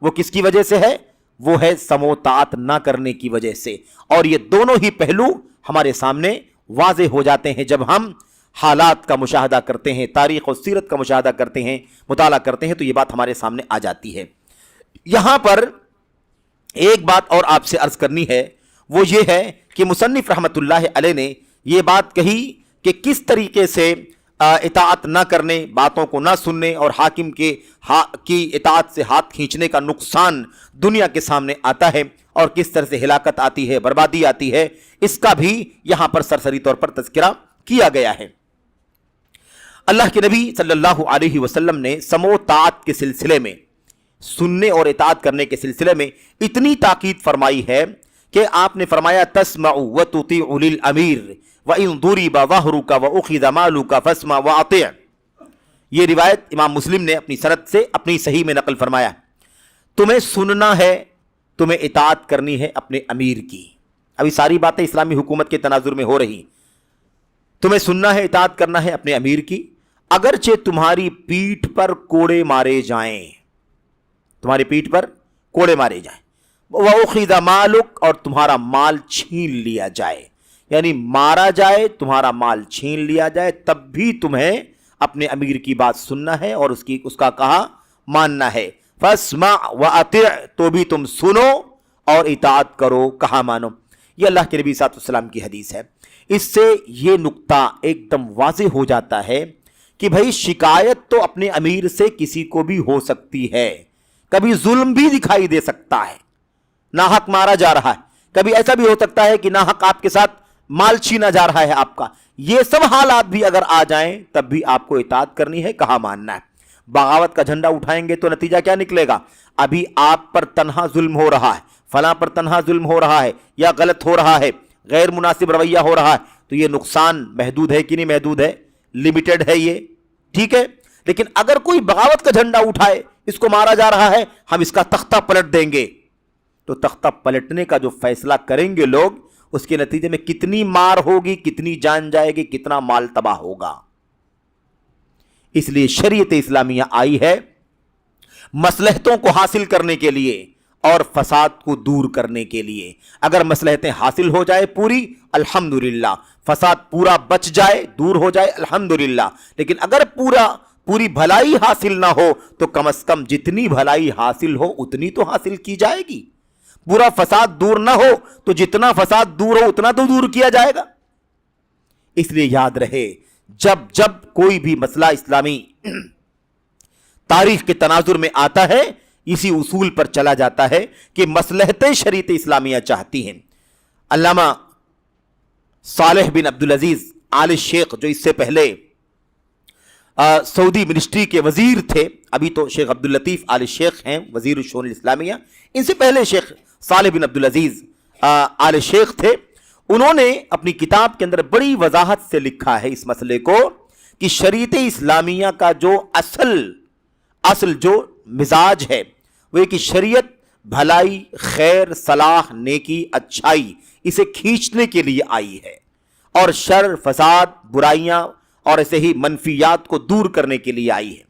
وہ کس کی وجہ سے ہے؟ وہ ہے سمو طاعت نہ کرنے کی وجہ سے. اور یہ دونوں ہی پہلو ہمارے سامنے واضح ہو جاتے ہیں جب ہم حالات کا مشاہدہ کرتے ہیں، تاریخ اور سیرت کا مشاہدہ کرتے ہیں، مطالعہ کرتے ہیں، تو یہ بات ہمارے سامنے آ جاتی ہے. یہاں پر ایک بات اور آپ سے عرض کرنی ہے، وہ یہ ہے کہ مصنف رحمت اللہ علیہ نے یہ بات کہی کہ کس طریقے سے اطاعت نہ کرنے، باتوں کو نہ سننے اور حاکم کی اطاعت سے ہاتھ کھینچنے کا نقصان دنیا کے سامنے آتا ہے اور کس طرح سے ہلاکت آتی ہے، بربادی آتی ہے، اس کا بھی یہاں پر سرسری طور پر تذکرہ کیا گیا ہے. اللہ کے نبی صلی اللہ علیہ وسلم نے سمو طاعت کے سلسلے میں، سننے اور اطاعت کرنے کے سلسلے میں اتنی تاکید فرمائی ہے کہ آپ نے فرمایا تسمع وتطیع للامیر وان ضرب ظهرك واخذ مالك فاسمع واطع. یہ روایت امام مسلم نے اپنی سند سے اپنی صحیح میں نقل فرمایا. تمہیں سننا ہے، تمہیں اطاعت کرنی ہے اپنے امیر کی. ابھی ساری باتیں اسلامی حکومت کے تناظر میں ہو رہی. تمہیں سننا ہے، اطاعت کرنا ہے اپنے امیر کی، اگرچہ تمہاری پیٹھ پر کوڑے مارے جائیں، تمہاری پیٹھ پر کوڑے مارے جائیں، وَأُخِذَ مَالُكَ، اور تمہارا مال چھین لیا جائے، یعنی مارا جائے، تمہارا مال چھین لیا جائے، تب بھی تمہیں اپنے امیر کی بات سننا ہے اور اس کا کہا ماننا ہے. فَاسْمَعْ وَأَطِعْ، تو بھی تم سنو اور اطاعت کرو، کہا مانو. یہ اللہ کے نبی صلی اللہ علیہ وسلم کی حدیث ہے. اس سے یہ نقطہ ایک دم واضح ہو جاتا ہے کہ بھائی شکایت تو اپنے امیر سے کسی کو بھی ہو سکتی ہے، کبھی ظلم بھی دکھائی دے سکتا ہے، ناحق مارا جا رہا ہے، کبھی ایسا بھی ہو سکتا ہے کہ ناحق آپ کے ساتھ مال چھینا جا رہا ہے آپ کا، یہ سب حالات بھی اگر آ جائیں تب بھی آپ کو اطاعت کرنی ہے، کہا ماننا ہے۔ بغاوت کا جھنڈا اٹھائیں گے تو نتیجہ کیا نکلے گا؟ ابھی آپ پر تنہا ظلم ہو رہا ہے، فلاں پر تنہا ظلم ہو رہا ہے، یا غلط ہو رہا ہے، غیر مناسب رویہ ہو رہا ہے، تو یہ نقصان محدود ہے کہ نہیں محدود ہے؟ لمیٹڈ ہے یہ، ٹھیک ہے۔ لیکن اگر کوئی بغاوت کا جھنڈا اٹھائے، اس کو مارا جا رہا ہے، ہم اس کا تختہ پلٹ دیں گے، تو تختہ پلٹنے کا جو فیصلہ کریں گے لوگ، اس کے نتیجے میں کتنی مار ہوگی، کتنی جان جائے گی، کتنا مال تباہ ہوگا۔ اس لیے شریعت اسلامیہ آئی ہے مصلحتوں کو حاصل کرنے کے لیے اور فساد کو دور کرنے کے لیے۔ اگر مصلحتیں حاصل ہو جائے پوری، الحمدللہ، فساد پورا بچ جائے، دور ہو جائے، الحمدللہ، لیکن اگر پوری بھلائی حاصل نہ ہو تو کم از کم جتنی بھلائی حاصل ہو اتنی تو حاصل کی جائے گی۔ پورا فساد دور نہ ہو تو جتنا فساد دور ہو اتنا تو دور کیا جائے گا۔ اس لیے یاد رہے، جب کوئی بھی مسئلہ اسلامی تاریخ کے تناظر میں آتا ہے، اسی اصول پر چلا جاتا ہے کہ مصلحتیں شریعت اسلامیہ چاہتی ہیں۔ علامہ صالح بن عبدالعزیز آل شیخ، جو اس سے پہلے سعودی منسٹری کے وزیر تھے، ابھی تو شیخ عبداللطیف آل شیخ ہیں وزیر الشؤون الاسلامیہ، ان سے پہلے شیخ صالح بن عبدالعزیز آل شیخ تھے، انہوں نے اپنی کتاب کے اندر بڑی وضاحت سے لکھا ہے اس مسئلے کو کہ شریعت اسلامیہ کا جو اصل جو مزاج ہے وہ یہ کہ شریعت بھلائی، خیر، صلاح، نیکی، اچھائی اسے کھینچنے کے لیے آئی ہے، اور شر، فساد، برائیاں اور ایسے ہی منفیات کو دور کرنے کے لیے آئی ہے۔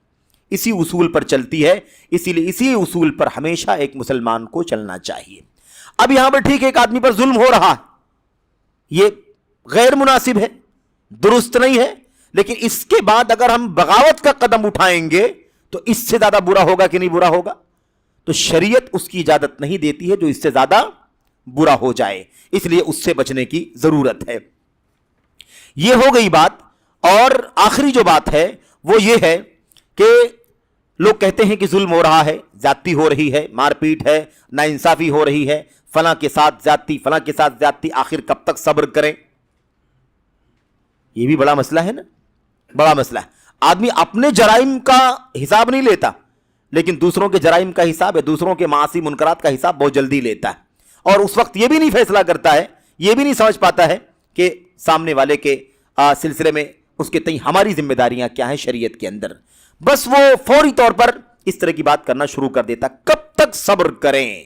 اسی اصول پر چلتی ہے، اسی لیے اسی اصول پر ہمیشہ ایک مسلمان کو چلنا چاہیے۔ اب یہاں پر ٹھیک ہے ایک آدمی پر ظلم ہو رہا ہے، یہ غیر مناسب ہے، درست نہیں ہے، لیکن اس کے بعد اگر ہم بغاوت کا قدم اٹھائیں گے تو اس سے زیادہ برا ہوگا کہ نہیں برا ہوگا؟ تو شریعت اس کی اجازت نہیں دیتی ہے جو اس سے زیادہ برا ہو جائے، اس لیے اس سے بچنے کی ضرورت ہے۔ یہ ہو گئی بات، اور آخری جو بات ہے وہ یہ ہے کہ لوگ کہتے ہیں کہ ظلم ہو رہا ہے، زیادتی ہو رہی ہے، مار پیٹ ہے، ناانصافی ہو رہی ہے، فلاں کے ساتھ زیادتی، فلاں کے ساتھ زیادتی، آخر کب تک صبر کریں؟ یہ بھی بڑا مسئلہ ہے نا، بڑا مسئلہ ہے۔ آدمی اپنے جرائم کا حساب نہیں لیتا، لیکن دوسروں کے جرائم کا حساب ہے، دوسروں کے معاصی منکرات کا حساب بہت جلدی لیتا ہے، اور اس وقت یہ بھی نہیں فیصلہ کرتا ہے، یہ بھی نہیں سمجھ پاتا ہے کہ سامنے والے کے سلسلے میں اس کے تئیں ہماری ذمہ داریاں کیا ہیں شریعت کے اندر، بس وہ فوری طور پر اس طرح کی بات کرنا شروع کر دیتا۔ کب تک صبر کریں؟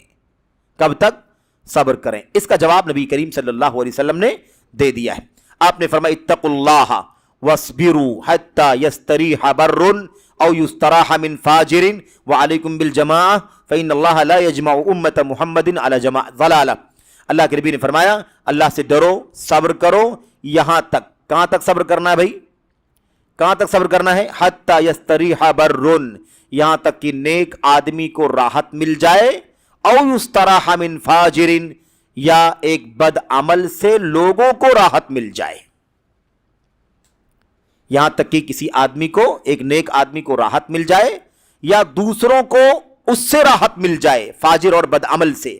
کب تک صبر کریں؟ اس کا جواب نبی کریم صلی اللہ علیہ وسلم نے دے دیا ہے۔ آپ نے فرمایا اتقوا اللہ واصبروا حتی یستریح بر او یستراح من فاجر وعلیکم بالجماعہ فإن اللہ لا یجمع امت محمد علی ضلالہ۔ اللہ کے نبی نے فرمایا اللہ سے ڈرو، صبر کرو، یہاں تک، کہاں تک صبر کرنا ہے بھائی؟ کہاں تک صبر کرنا ہے؟ حتی یستریح بر، یہاں تک کہ نیک آدمی کو راحت مل جائے، او یستراح من فاجر، یا ایک بد عمل سے لوگوں کو راحت مل جائے۔ یہاں تک کہ کسی آدمی کو، ایک نیک آدمی کو راحت مل جائے، یا دوسروں کو اس سے راحت مل جائے، فاجر اور بد عمل سے۔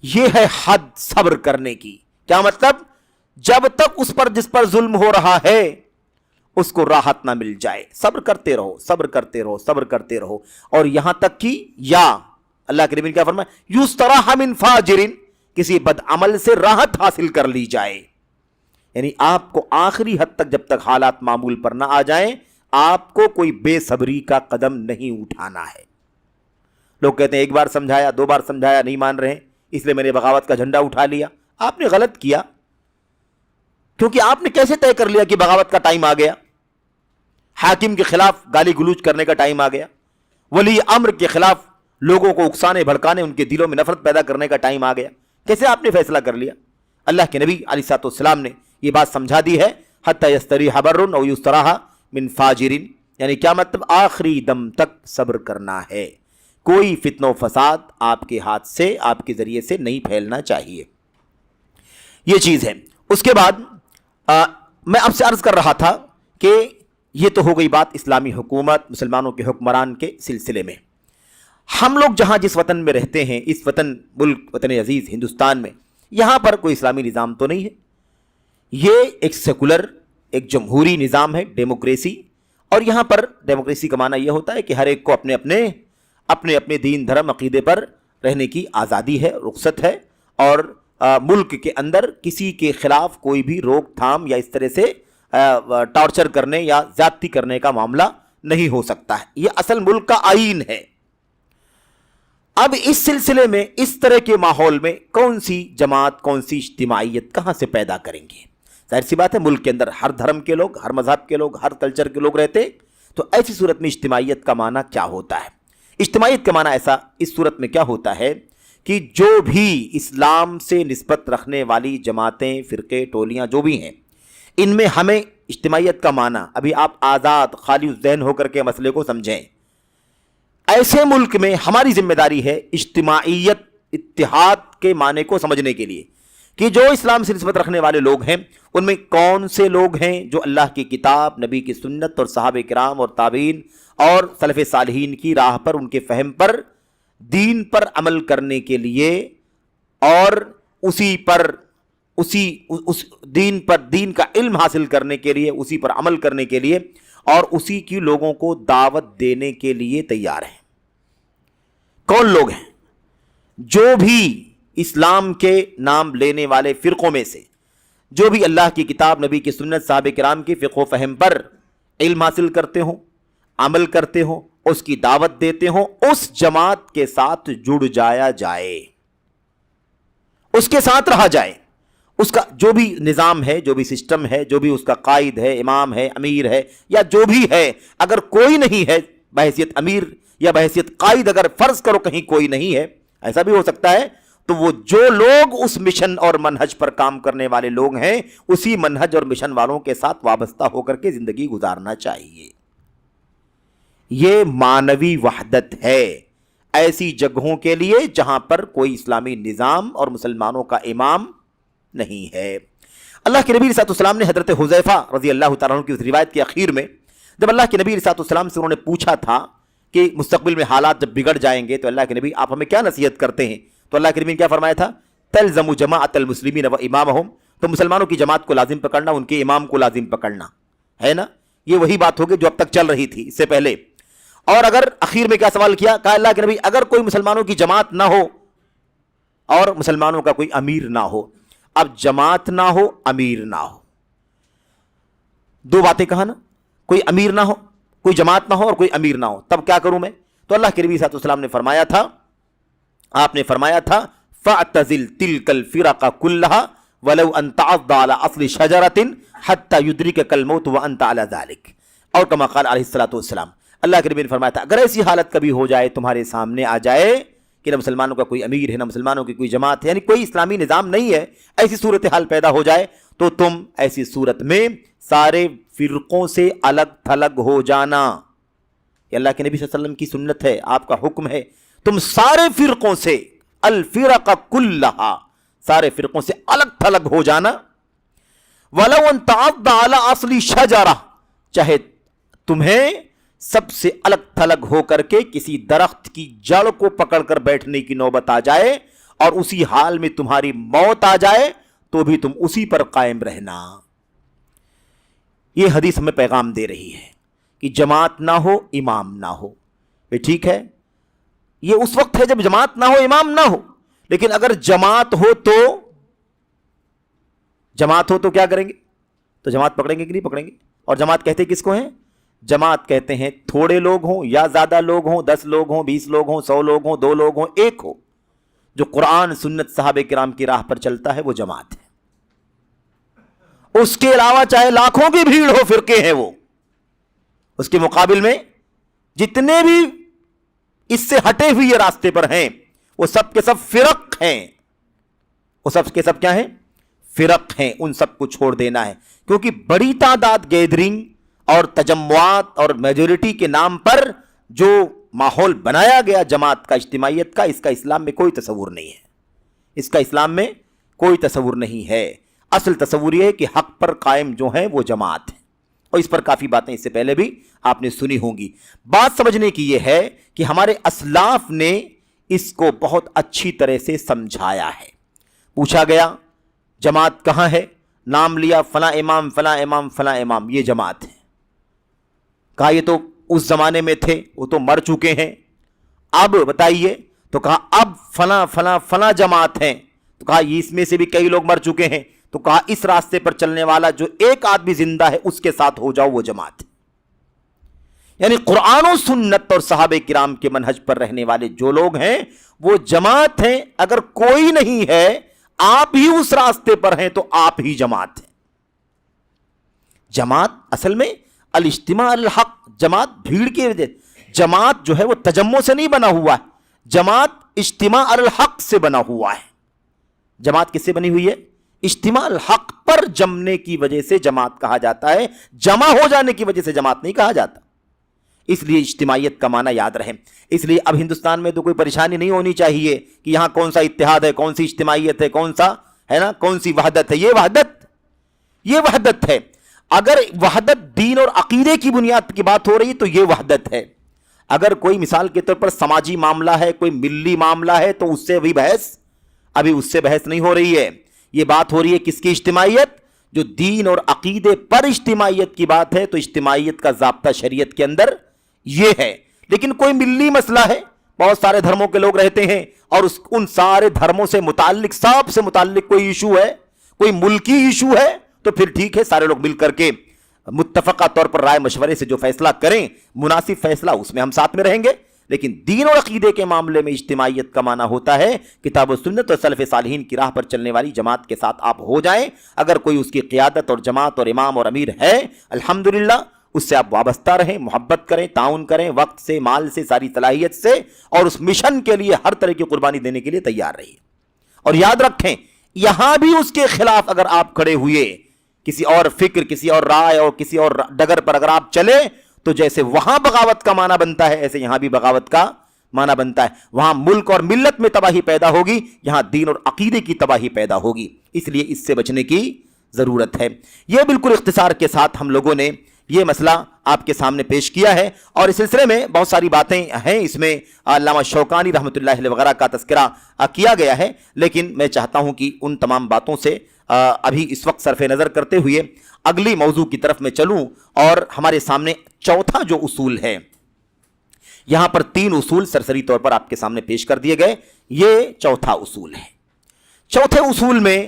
یہ ہے حد صبر کرنے کی۔ کیا مطلب؟ جب تک اس پر جس پر ظلم ہو رہا ہے اس کو راحت نہ مل جائے، صبر کرتے رہو، صبر کرتے رہو، صبر کرتے رہو، اور یہاں تک کہ یا اللہ کے نبی نے کیا فرمایا؟ یستراح من فاجر، کسی بد عمل سے راحت حاصل کر لی جائے۔ یعنی آپ کو آخری حد تک جب تک حالات معمول پر نہ آ جائیں، آپ کو کوئی بے صبری کا قدم نہیں اٹھانا ہے۔ لوگ کہتے ہیں ایک بار سمجھایا، دو بار سمجھایا، نہیں مان رہے، اس لیے میں نے بغاوت کا جھنڈا اٹھا لیا۔ آپ نے غلط کیا، کیونکہ آپ نے کیسے طے کر لیا کہ بغاوت کا ٹائم آ گیا؟ حاکم کے خلاف گالی گلوچ کرنے کا ٹائم آ گیا، ولی امر کے خلاف لوگوں کو اکسانے بھڑکانے، ان کے دلوں میں نفرت پیدا کرنے کا ٹائم آ گیا۔ کیسے آپ نے فیصلہ کر لیا؟ اللہ کے نبی علیہ الصلوۃ والسلام نے یہ بات سمجھا دی ہے، حتی یستریح بر او یستراح من فاجر، یعنی کیا مطلب؟ آخری دم تک صبر کرنا ہے، کوئی فتنہ و فساد آپ کے ہاتھ سے، آپ کے ذریعے سے نہیں پھیلنا چاہیے۔ یہ چیز ہے۔ اس کے بعد میں آپ سے عرض کر رہا تھا کہ یہ تو ہو گئی بات اسلامی حکومت، مسلمانوں کے حکمران کے سلسلے میں۔ ہم لوگ جہاں جس وطن میں رہتے ہیں، اس ملک وطن عزیز ہندوستان میں، یہاں پر کوئی اسلامی نظام تو نہیں ہے. یہ ایک سیکولر، ایک جمہوری نظام ہے، ڈیموکریسی. اور یہاں پر ڈیموکریسی کا معنی یہ ہوتا ہے کہ ہر ایک کو اپنے اپنے دین دھرم عقیدے پر رہنے کی آزادی ہے، رخصت ہے، اور ملک کے اندر کسی کے خلاف کوئی بھی روک تھام یا اس طرح سے ٹارچر کرنے یا زیادتی کرنے کا معاملہ نہیں ہو سکتا ہے. یہ اصل ملک کا آئین ہے. اب اس سلسلے میں اس طرح کے ماحول میں کون سی جماعت، کون سی اجتماعیت کہاں سے پیدا کریں گے؟ ظاہر سی بات ہے، ملک کے اندر ہر دھرم کے لوگ، ہر مذہب کے لوگ، ہر کلچر کے لوگ رہتے. تو ایسی صورت میں اجتماعیت کا معنی کیا ہوتا ہے؟ اجتماعیت کا معنی اس صورت میں کیا ہوتا ہے کہ جو بھی اسلام سے نسبت رکھنے والی جماعتیں، فرقے، ٹولیاں جو بھی ہیں، ان میں ہمیں اجتماعیت کا معنی، ابھی آپ آزاد خالی ذہن ہو کر کے مسئلے کو سمجھیں. ایسے ملک میں ہماری ذمہ داری ہے اجتماعیت، اتحاد کے معنی کو سمجھنے کے لیے کہ جو اسلام سے نسبت رکھنے والے لوگ ہیں ان میں کون سے لوگ ہیں جو اللہ کی کتاب، نبی کی سنت اور صحابہ کرام اور تابعین اور سلف صالحین کی راہ پر، ان کے فہم پر، دین پر عمل کرنے کے لیے اور دین کا علم حاصل کرنے کے لیے، اسی پر عمل کرنے کے لیے اور اسی کی لوگوں کو دعوت دینے کے لیے تیار ہیں. کون لوگ ہیں؟ جو بھی اسلام کے نام لینے والے فرقوں میں سے، جو بھی اللہ کی کتاب، نبی کی سنت، صحابہ کرام کی فقہ و فہم پر علم حاصل کرتے ہوں، عمل کرتے ہوں، اس کی دعوت دیتے ہوں، اس جماعت کے ساتھ جڑ جایا جائے، اس کے ساتھ رہا جائے. اس کا جو بھی نظام ہے، جو بھی سسٹم ہے، جو بھی اس کا قائد ہے، امام ہے، امیر ہے، یا جو بھی ہے، اگر کوئی نہیں ہے بحیثیت امیر یا بحیثیت قائد، اگر فرض کرو کہیں کوئی نہیں ہے، ایسا بھی ہو سکتا ہے، تو وہ جو لوگ اس مشن اور منہج پر کام کرنے والے لوگ ہیں، اسی منہج اور مشن والوں کے ساتھ وابستہ ہو کر کے زندگی گزارنا چاہیے. یہ معنوی وحدت ہے ایسی جگہوں کے لیے جہاں پر کوئی اسلامی نظام اور مسلمانوں کا امام نہیں ہے. اللہ کے نبی علیہ السلام نے حضرت حذیفہ رضی اللہ تعالیٰ عنہ کی اس روایت کے اخیر میں، جب اللہ کے نبی علیہ السلام سے انہوں نے پوچھا تھا کہ مستقبل میں حالات جب بگڑ جائیں گے تو اللہ کے نبی آپ ہمیں کیا نصیحت کرتے ہیں، تو اللہ کے نبی نے کیا فرمایا تھا؟ تلزم جماعت المسلمین و امامہم، تو مسلمانوں کی جماعت کو لازم پکڑنا، ان کے امام کو لازم پکڑنا ہے نا. یہ وہی بات ہوگی جو اب تک چل رہی تھی اس سے پہلے. اور اگر اخیر میں کیا سوال کیا؟ کہا اللہ کے نبی اگر کوئی مسلمانوں کی جماعت نہ ہو اور مسلمانوں کا کوئی امیر نہ ہو، اب جماعت نہ ہو، امیر نہ ہو، دو باتیں کہا نا، کوئی امیر نہ ہو، کوئی جماعت نہ ہو اور کوئی امیر نہ ہو، تب کیا کروں میں؟ تو اللہ کے نبی صلی اللہ علیہ وسلم نے فرمایا تھا، آپ نے فرمایا تھا فَاعْتَزِلْ تِلْكَ الْفِرَقَ كُلَّهَا وَلَوْ أَن تَعَضَّ عَلَى أَصْلِ شَجَرَةٍ حَتَّى يُدْرِكَكَ الْمَوْتُ وَأَنْتَ عَلَى ذَلِكَ، اور کما قال علیہ الصلوۃ والسلام، اللہ کے نبی نے فرمایا تھا اگر ایسی حالت کبھی ہو جائے، تمہارے سامنے آ جائے کہ نہ مسلمانوں کا کوئی امیر ہے، نہ مسلمانوں کی کوئی جماعت ہے، یعنی کوئی اسلامی نظام نہیں ہے، ایسی صورتحال پیدا ہو جائے تو تم ایسی صورت میں سارے فرقوں سے الگ تھلگ ہو جانا. یہ اللہ کے نبی صلی اللہ علیہ وسلم کی سنت ہے، آپ کا حکم ہے، تم سارے فرقوں سے، الفرق کلھا، سارے فرقوں سے الگ تھلگ ہو جانا. وَلَوْ أَن تَعَضَّ عَلَى أَصْلِ شَجَرَةٍ، چاہے تمہیں سب سے الگ تھلگ ہو کر کے کسی درخت کی جڑ کو پکڑ کر بیٹھنے کی نوبت آ جائے اور اسی حال میں تمہاری موت آ جائے تو بھی تم اسی پر قائم رہنا. یہ حدیث ہمیں پیغام دے رہی ہے کہ جماعت نہ ہو، امام نہ ہو. ٹھیک ہے، یہ اس وقت ہے جب جماعت نہ ہو، امام نہ ہو. لیکن اگر جماعت ہو تو کیا کریں گے؟ تو جماعت پکڑیں گے کہ نہیں پکڑیں گے؟ اور جماعت کہتے کس کو ہیں؟ جماعت کہتے ہیں تھوڑے لوگ ہوں یا زیادہ لوگ ہوں، 10 لوگ ہوں، 20 لوگ ہوں، 100 لوگ ہوں، 2 لوگ ہوں، ایک ہو، جو قرآن سنت صحابہ کرام کی راہ پر چلتا ہے، وہ جماعت ہے. اس کے علاوہ چاہے لاکھوں کی بھیڑ ہو، فرقے ہیں وہ، اس کے مقابل میں جتنے بھی اس سے ہٹے ہوئے راستے پر ہیں وہ سب کے سب فرق ہیں. وہ سب کے سب کیا ہیں؟ فرق ہیں. ان سب کو چھوڑ دینا ہے، کیونکہ بڑی تعداد گیدرنگ اور تجمعات اور میجورٹی کے نام پر جو ماحول بنایا گیا جماعت کا، اجتماعیت کا، اس کا اسلام میں کوئی تصور نہیں ہے. اس کا اسلام میں کوئی تصور نہیں ہے. اصل تصور یہ ہے کہ حق پر قائم جو ہے وہ جماعت ہے. اور اس پر کافی باتیں اس سے پہلے بھی آپ نے سنی ہوں گی۔ بات سمجھنے کی یہ ہے کہ ہمارے اسلاف نے اس کو بہت اچھی طرح سے سمجھایا ہے۔ پوچھا گیا جماعت کہاں ہے، نام لیا فلاں امام فلاں امام فلاں امام، یہ جماعت ہے۔ کہا یہ تو اس زمانے میں تھے، وہ تو مر چکے ہیں، اب بتائیے، تو کہا اب فلاں فلاں فلاں جماعت ہیں، تو کہا اس میں سے بھی کئی لوگ مر چکے ہیں، تو کہا اس راستے پر چلنے والا جو ایک آدمی زندہ ہے اس کے ساتھ ہو جاؤ، وہ جماعت ہے۔ یعنی قرآن و سنت اور صحابہ کرام کے منہج پر رہنے والے جو لوگ ہیں وہ جماعت ہیں۔ اگر کوئی نہیں ہے، آپ ہی اس راستے پر ہیں، تو آپ ہی جماعت ہیں۔ جماعت اصل میں الاجتماع الحق، جماعت بھیڑ کی وجہ، جماعت جو ہے وہ تجمع سے نہیں بنا ہوا ہے، جماعت اجتماع الحق سے بنا ہوا ہے۔ جماعت کس سے بنی ہوئی ہے؟ اجتماع الحق پر جمنے کی وجہ سے جماعت کہا جاتا ہے، جمع ہو جانے کی وجہ سے جماعت نہیں کہا جاتا۔ اس لیے اجتماعیت کا معنی یاد رہے۔ اس لیے اب ہندوستان میں تو کوئی پریشانی نہیں ہونی چاہیے کہ یہاں کون سا اتحاد ہے، کون سی اجتماعیت ہے، کون سا ہے نا، کون سی وحدت ہے۔ یہ وحدت ہے۔ اگر وحدت دین اور عقیدے کی بنیاد کی بات ہو رہی تو یہ وحدت ہے۔ اگر کوئی مثال کے طور پر سماجی معاملہ ہے، کوئی ملی معاملہ ہے، تو اس سے ابھی اس سے بحث نہیں ہو رہی ہے۔ یہ بات ہو رہی ہے کس کی اجتماعیت؟ جو دین اور عقیدے پر اجتماعیت کی بات ہے، تو اجتماعیت کا ضابطہ شریعت کے اندر یہ ہے۔ لیکن کوئی ملی مسئلہ ہے، بہت سارے دھرموں کے لوگ رہتے ہیں اور ان سارے دھرموں سے متعلق، سب سے متعلق کوئی ایشو ہے، کوئی ملکی ایشو ہے، تو پھر ٹھیک ہے، سارے لوگ مل کر کے متفقہ طور پر رائے مشورے سے جو فیصلہ کریں، مناسب فیصلہ، اس میں ہم ساتھ میں رہیں گے۔ لیکن دین اور عقیدے کے معاملے میں اجتماعیت کا معنی ہوتا ہے کتاب و سنت اور سلف صالحین کی راہ پر چلنے والی جماعت کے ساتھ آپ ہو جائیں۔ اگر کوئی اس کی قیادت اور جماعت اور امام اور امیر ہے، الحمدللہ اس سے آپ وابستہ رہیں، محبت کریں، تعاون کریں، وقت سے، مال سے، ساری صلاحیت سے، اور اس مشن کے لیے ہر طرح کی قربانی دینے کے لیے تیار رہیے۔ اور یاد رکھیں، یہاں بھی اس کے خلاف اگر آپ کھڑے ہوئے، کسی اور فکر، کسی اور رائے اور کسی اور ڈگر پر اگر آپ چلے، تو جیسے وہاں بغاوت کا معنی بنتا ہے، ایسے یہاں بھی بغاوت کا معنی بنتا ہے۔ وہاں ملک اور ملت میں تباہی پیدا ہوگی، یہاں دین اور عقیدے کی تباہی پیدا ہوگی۔ اس لیے اس سے بچنے کی ضرورت ہے۔ یہ بالکل اختصار کے ساتھ ہم لوگوں نے یہ مسئلہ آپ کے سامنے پیش کیا ہے، اور اس سلسلے میں بہت ساری باتیں ہیں، اس میں علامہ شوکانی رحمۃ اللہ علیہ وغیرہ کا تذکرہ کیا گیا ہے، لیکن میں چاہتا ہوں کہ ان تمام باتوں سے ابھی اس وقت صرف نظر کرتے ہوئے اگلی موضوع کی طرف میں چلوں، اور ہمارے سامنے چوتھا جو اصول ہے، یہاں پر 3 اصول سرسری طور پر آپ کے سامنے پیش کر دیے گئے، یہ چوتھا اصول ہے۔ چوتھے اصول میں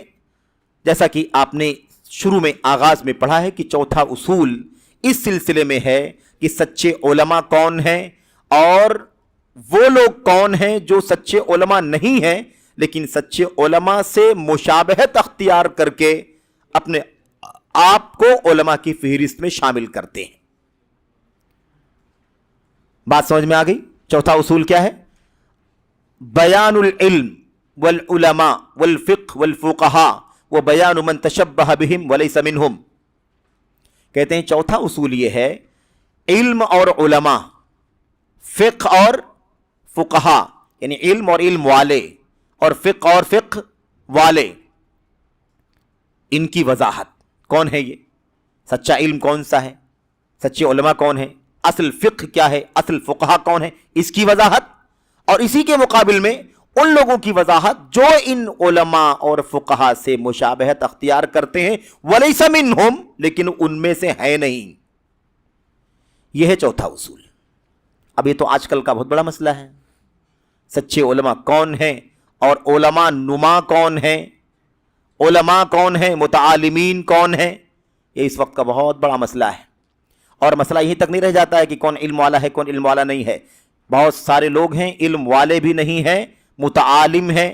جیسا کہ آپ نے شروع میں آغاز میں پڑھا ہے کہ چوتھا اصول اس سلسلے میں ہے کہ سچے علماء کون ہیں، اور وہ لوگ کون ہیں جو سچے علماء نہیں ہیں لیکن سچے علماء سے مشابہت اختیار کر کے اپنے آپ کو علماء کی فہرست میں شامل کرتے ہیں۔ بات سمجھ میں آ گئی؟ چوتھا اصول کیا ہے؟ بیان العلم والعلماء والفقہ والفقہاء وبیان من تشبہ بہم ولیس منہم۔ کہتے ہیں چوتھا اصول یہ ہے، علم اور علماء، فقہ اور فقہاء، یعنی علم اور علم والے، اور فقہ اور فقہ والے، ان کی وضاحت۔ کون ہے یہ؟ سچا علم کون سا ہے؟ سچے علماء کون ہیں؟ اصل فقہ کیا ہے؟ اصل فقہاء کون ہے؟ اس کی وضاحت، اور اسی کے مقابل میں ان لوگوں کی وضاحت جو ان علماء اور فقہاء سے مشابہت اختیار کرتے ہیں، ولیس منہم، لیکن ان میں سے ہے نہیں۔ یہ ہے چوتھا اصول۔ اب یہ تو آج کل کا بہت بڑا مسئلہ ہے، سچے علماء کون ہیں اور علماء نما کون ہیں، علماء کون ہیں، متعالمین کون ہیں، یہ اس وقت کا بہت بڑا مسئلہ ہے۔ اور مسئلہ یہیں تک نہیں رہ جاتا ہے کہ کون علم والا ہے کون علم والا نہیں ہے، بہت سارے لوگ ہیں علم والے بھی نہیں ہیں، متعالم ہیں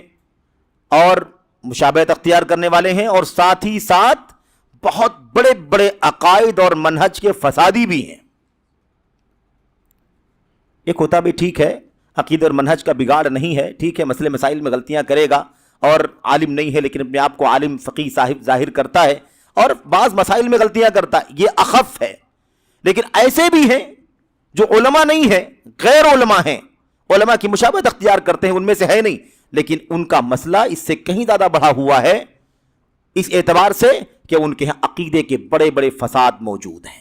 اور مشابہت اختیار کرنے والے ہیں، اور ساتھ ہی ساتھ بہت بڑے بڑے عقائد اور منہج کے فسادی بھی ہیں۔ ایک ہوتا بھی ٹھیک ہے، عقید اور منہج کا بگاڑ نہیں ہے، ٹھیک ہے، مسئلے مسائل میں غلطیاں کرے گا اور عالم نہیں ہے لیکن اپنے آپ کو عالم فقیہ صاحب ظاہر کرتا ہے اور بعض مسائل میں غلطیاں کرتا ہے، یہ اخف ہے۔ لیکن ایسے بھی ہیں جو علماء نہیں ہیں، غیر علماء ہیں، علماء کی مشابہت اختیار کرتے ہیں، ان میں سے ہے نہیں، لیکن ان کا مسئلہ اس سے کہیں زیادہ بڑھا ہوا ہے، اس اعتبار سے کہ ان کے ہاں عقیدے کے بڑے بڑے فساد موجود ہیں۔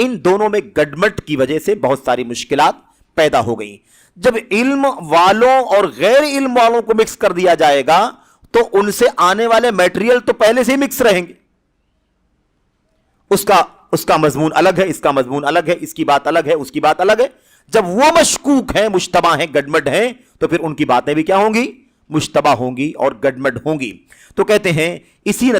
ان دونوں میں گڈمٹ کی وجہ سے بہت ساری مشکلات پیدا ہو گئیں. جب علم والوں اور غیر علم والوں کو مکس کر دیا جائے گا تو ان سے آنے والے میٹیریل تو پہلے سے ہی مکس رہیں گے. اس کا مضمون الگ ہے، اس کا مضمون الگ ہے، اس کی بات الگ ہے، اس کی بات الگ ہے. جب وہ مشکوک ہیں، مشتبہ ہیں، گڈمڈ ہیں، تو پھر ان کی باتیں بھی کیا ہوں گی؟ مشتبہ ہوں گی اور گڈمڈ ہوں گی. تو کہتے ہیں اسی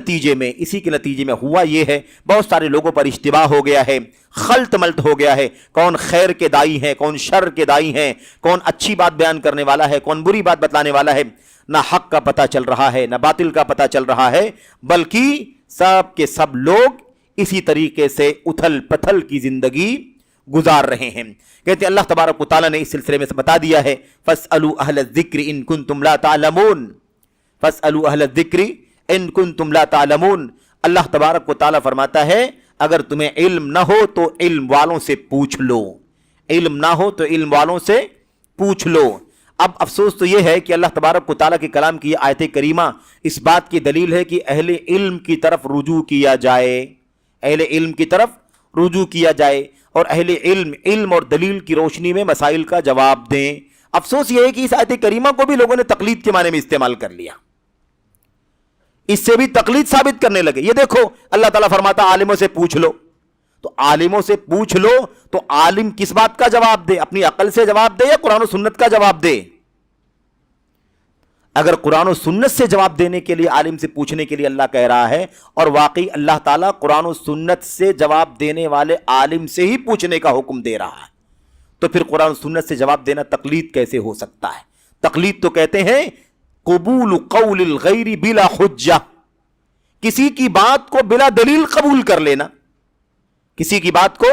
کے نتیجے میں ہوا یہ ہے، بہت سارے لوگوں پر اشتباہ ہو گیا ہے، خلط ملط ہو گیا ہے. کون خیر کے دائی ہیں، کون شر کے دائی ہیں، کون اچھی بات بیان کرنے والا ہے، کون بری بات بتلانے والا ہے. نہ حق کا پتہ چل رہا ہے، نہ باطل کا پتہ چل رہا ہے، بلکہ سب کے سب لوگ اسی طریقے سے اتھل پتھل کی زندگی گزار رہے ہیں. کہتے ہیں اللہ تبارک و تعالیٰ نے اس سلسلے میں سے بتا دیا ہے فَاسْأَلُوا أَهْلَ الذِّكْرِ إِن كُنتُمْ لَا تَعْلَمُونَ. فَاسْأَلُوا أَهْلَ الذِّكْرِ إِن كُنتُمْ لَا تَعْلَمُونَ. اللہ تبارک و تعالیٰ فرماتا ہے اگر تمہیں علم نہ ہو تو علم والوں سے پوچھ لو. علم نہ ہو تو علم والوں سے پوچھ لو. اب افسوس تو یہ ہے کہ اللہ تبارک و تعالیٰ کے کلام کی یہ آیت کریمہ اس بات کی دلیل ہے کہ اہل علم کی طرف رجوع کیا جائے، اہل علم کی طرف رجوع کیا جائے اور اہل علم اور دلیل کی روشنی میں مسائل کا جواب دیں. افسوس یہ ہے کہ اس آیت کریمہ کو بھی لوگوں نے تقلید کے معنی میں استعمال کر لیا، اس سے بھی تقلید ثابت کرنے لگے. یہ دیکھو اللہ تعالیٰ فرماتا عالموں سے پوچھ لو، تو عالموں سے پوچھ لو تو عالم کس بات کا جواب دے؟ اپنی عقل سے جواب دے یا قرآن و سنت کا جواب دے؟ اگر قرآن و سنت سے جواب دینے کے لیے عالم سے پوچھنے کے لیے اللہ کہہ رہا ہے اور واقعی اللہ تعالیٰ قرآن و سنت سے جواب دینے والے عالم سے ہی پوچھنے کا حکم دے رہا ہے، تو پھر قرآن و سنت سے جواب دینا تقلید کیسے ہو سکتا ہے؟ تقلید تو کہتے ہیں قبول قول الغیر بلا حجہ، کسی کی بات کو بلا دلیل قبول کر لینا. کسی کی بات کو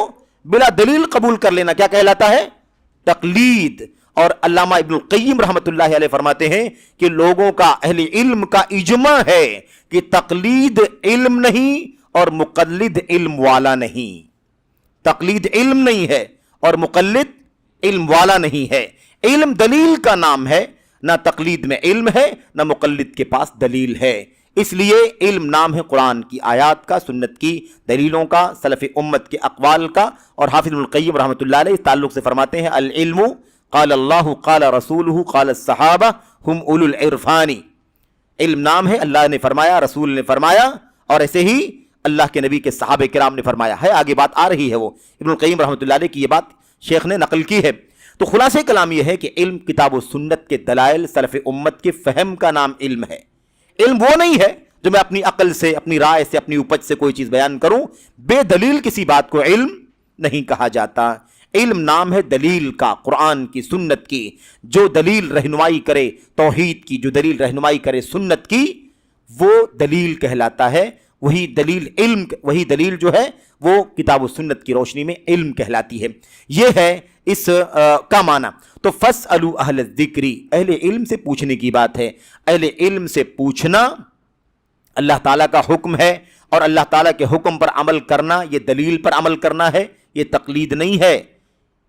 بلا دلیل قبول کر لینا کیا کہلاتا ہے؟ تقلید. اور علامہ ابن القیم رحمۃ اللہ علیہ فرماتے ہیں کہ لوگوں کا، اہل علم کا اجماع ہے کہ تقلید علم نہیں اور مقلد علم والا نہیں. تقلید علم نہیں ہے اور مقلد علم والا نہیں ہے. علم دلیل کا نام ہے، نہ تقلید میں علم ہے نہ مقلد کے پاس دلیل ہے. اس لیے علم نام ہے قرآن کی آیات کا، سنت کی دلیلوں کا، سلف امت کے اقوال کا. اور حافظ ابن القیم رحمۃ اللہ علیہ اس تعلق سے فرماتے ہیں العلم قال اللہ قال رسولہ قال الصحابہ ہم اولو العرفان. علم نام ہے اللہ نے فرمایا، رسول نے فرمایا، اور ایسے ہی اللہ کے نبی کے صحابہ کرام نے فرمایا ہے. آگے بات آ رہی ہے، وہ ابن القیم رحمۃ اللہ علیہ کی یہ بات شیخ نے نقل کی ہے. تو خلاصہ کلام یہ ہے کہ علم کتاب و سنت کے دلائل، سلف امت کے فہم کا نام علم ہے. علم وہ نہیں ہے جو میں اپنی عقل سے، اپنی رائے سے، اپنی اپج سے کوئی چیز بیان کروں. بے دلیل کسی بات کو علم نہیں کہا جاتا. علم نام ہے دلیل کا، قرآن کی، سنت کی. جو دلیل رہنمائی کرے توحید کی، جو دلیل رہنمائی کرے سنت کی، وہ دلیل کہلاتا ہے. وہی دلیل جو ہے وہ کتاب و سنت کی روشنی میں علم کہلاتی ہے. یہ ہے اس کا معنی. تو فَاسْأَلُوا أَهْلَ الذِّكْرِ، اہل علم سے پوچھنے کی بات ہے. اہل علم سے پوچھنا اللہ تعالیٰ کا حکم ہے، اور اللہ تعالیٰ کے حکم پر عمل کرنا یہ دلیل پر عمل کرنا ہے، یہ تقلید نہیں ہے.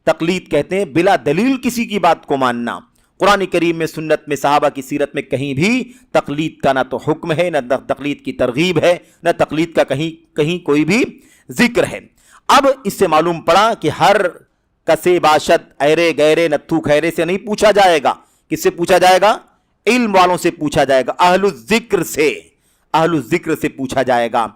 تقلید کہتے ہیں بلا دلیل کسی کی بات کو ماننا. قرآن کریم میں، سنت میں، صحابہ کی سیرت میں کہیں بھی تقلید کا نہ تو حکم ہے، نہ تقلید کی ترغیب ہے، نہ تقلید کا کہیں کوئی بھی ذکر ہے. اب اس سے معلوم پڑا کہ ہر کسے باشد ایرے گیرے نتھو خیرے سے نہیں پوچھا جائے گا. کس سے پوچھا جائے گا؟ علم والوں سے پوچھا جائے گا، اہل الذکر سے، اہل الذکر سے پوچھا جائے گا.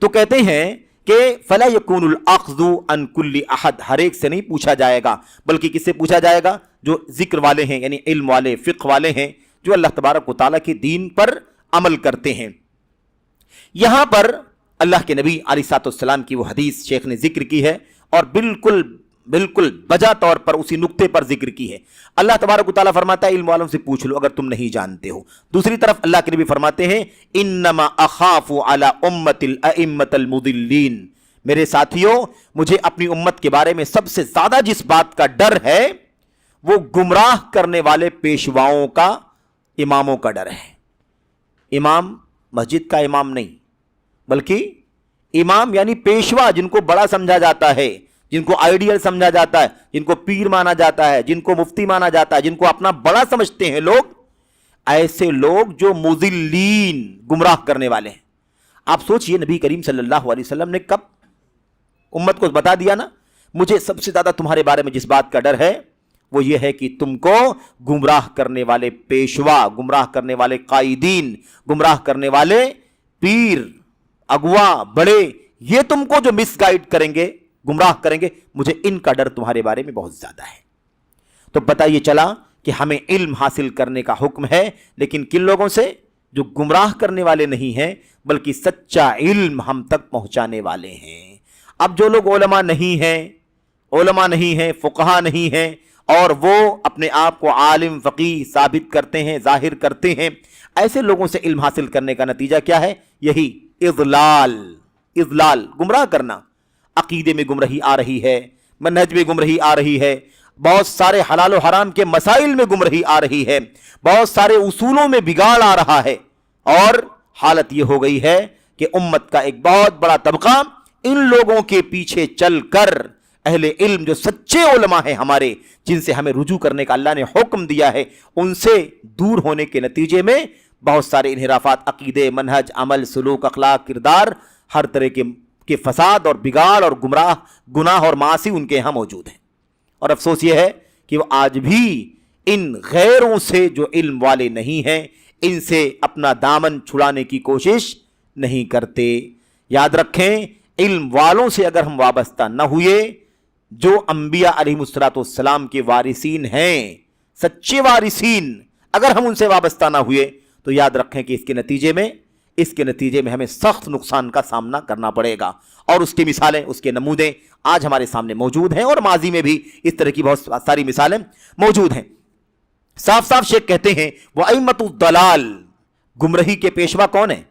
تو کہتے ہیں کہ فلا یکون الاخذ عن کل احد، ہر ایک سے نہیں پوچھا جائے گا، بلکہ کس سے پوچھا جائے گا؟ جو ذکر والے ہیں، یعنی علم والے، فقہ والے ہیں، جو اللہ تبارک و تعالیٰ کے دین پر عمل کرتے ہیں. یہاں پر اللہ کے نبی علیہ الصلوۃ والسلام کی وہ حدیث شیخ نے ذکر کی ہے، اور بالکل بجا طور پر اسی نقطے پر ذکر کی ہے. اللہ تبارک و تعالیٰ فرماتا ہے علم والوں سے پوچھ لو اگر تم نہیں جانتے ہو. دوسری طرف اللہ کے نبی فرماتے ہیں انما اخاف علی امت الائمۃ المضلین، میرے ساتھیوں مجھے اپنی امت کے بارے میں سب سے زیادہ جس بات کا ڈر ہے وہ گمراہ کرنے والے پیشواؤں کا، اماموں کا ڈر ہے. امام مسجد کا امام نہیں، بلکہ امام یعنی پیشوا، جن کو بڑا سمجھا جاتا ہے، جن کو آئیڈیل سمجھا جاتا ہے، جن کو پیر مانا جاتا ہے، جن کو مفتی مانا جاتا ہے، جن کو اپنا بڑا سمجھتے ہیں لوگ، ایسے لوگ جو مضلین، گمراہ کرنے والے ہیں. آپ سوچئے نبی کریم صلی اللہ علیہ وسلم نے کب امت کو بتا دیا نا. مجھے سب سے زیادہ تمہارے بارے میں جس بات کا ڈر ہے وہ یہ ہے کہ تم کو گمراہ کرنے والے پیشوا، گمراہ کرنے والے قائدین، گمراہ کرنے والے پیر، اغوا، بڑے، یہ تم کو جو مس گائیڈ کریں گے، گمراہ کریں گے، مجھے ان کا ڈر تمہارے بارے میں بہت زیادہ ہے. تو پتہ یہ چلا کہ ہمیں علم حاصل کرنے کا حکم ہے، لیکن کن لوگوں سے؟ جو گمراہ کرنے والے نہیں ہیں بلکہ سچا علم ہم تک پہنچانے والے ہیں. اب جو لوگ علماء نہیں ہیں، فقہا نہیں ہیں، اور وہ اپنے آپ کو عالم فقیہ ثابت کرتے ہیں، ظاہر کرتے ہیں، ایسے لوگوں سے علم حاصل کرنے کا نتیجہ کیا ہے؟ یہی اضلال، گمراہ کرنا. عقیدے میں گمراہی آ رہی ہے، منہج میں گمراہی آ رہی ہے، بہت سارے حلال و حرام کے مسائل میں گمراہی آ رہی ہے، بہت سارے اصولوں میں بگاڑ آ رہا ہے، اور حالت یہ ہو گئی ہے کہ امت کا ایک بہت بڑا طبقہ ان لوگوں کے پیچھے چل کر، اہل علم جو سچے علماء ہیں ہمارے، جن سے ہمیں رجوع کرنے کا اللہ نے حکم دیا ہے، ان سے دور ہونے کے نتیجے میں بہت سارے انحرافات، عقیدے، منہج، عمل، سلوک، اخلاق، کردار، ہر طرح کے فساد اور بگاڑ اور گناہ اور معاصی ان کے یہاں موجود ہیں. اور افسوس یہ ہے کہ وہ آج بھی ان غیروں سے جو علم والے نہیں ہیں، ان سے اپنا دامن چھڑانے کی کوشش نہیں کرتے. یاد رکھیں، علم والوں سے اگر ہم وابستہ نہ ہوئے، جو انبیاء علیہ السلام کے وارثین ہیں، سچے وارثین، اگر ہم ان سے وابستہ نہ ہوئے تو یاد رکھیں کہ اس کے نتیجے میں ہمیں سخت نقصان کا سامنا کرنا پڑے گا. اور اس کی مثالیں، اس کے نمونے آج ہمارے سامنے موجود ہیں، اور ماضی میں بھی اس طرح کی بہت ساری مثالیں موجود ہیں. صاف صاف شیخ کہتے ہیں وَأَئِمَّةُ الضَّلَالِ، گمراہی کے پیشوا کون ہیں؟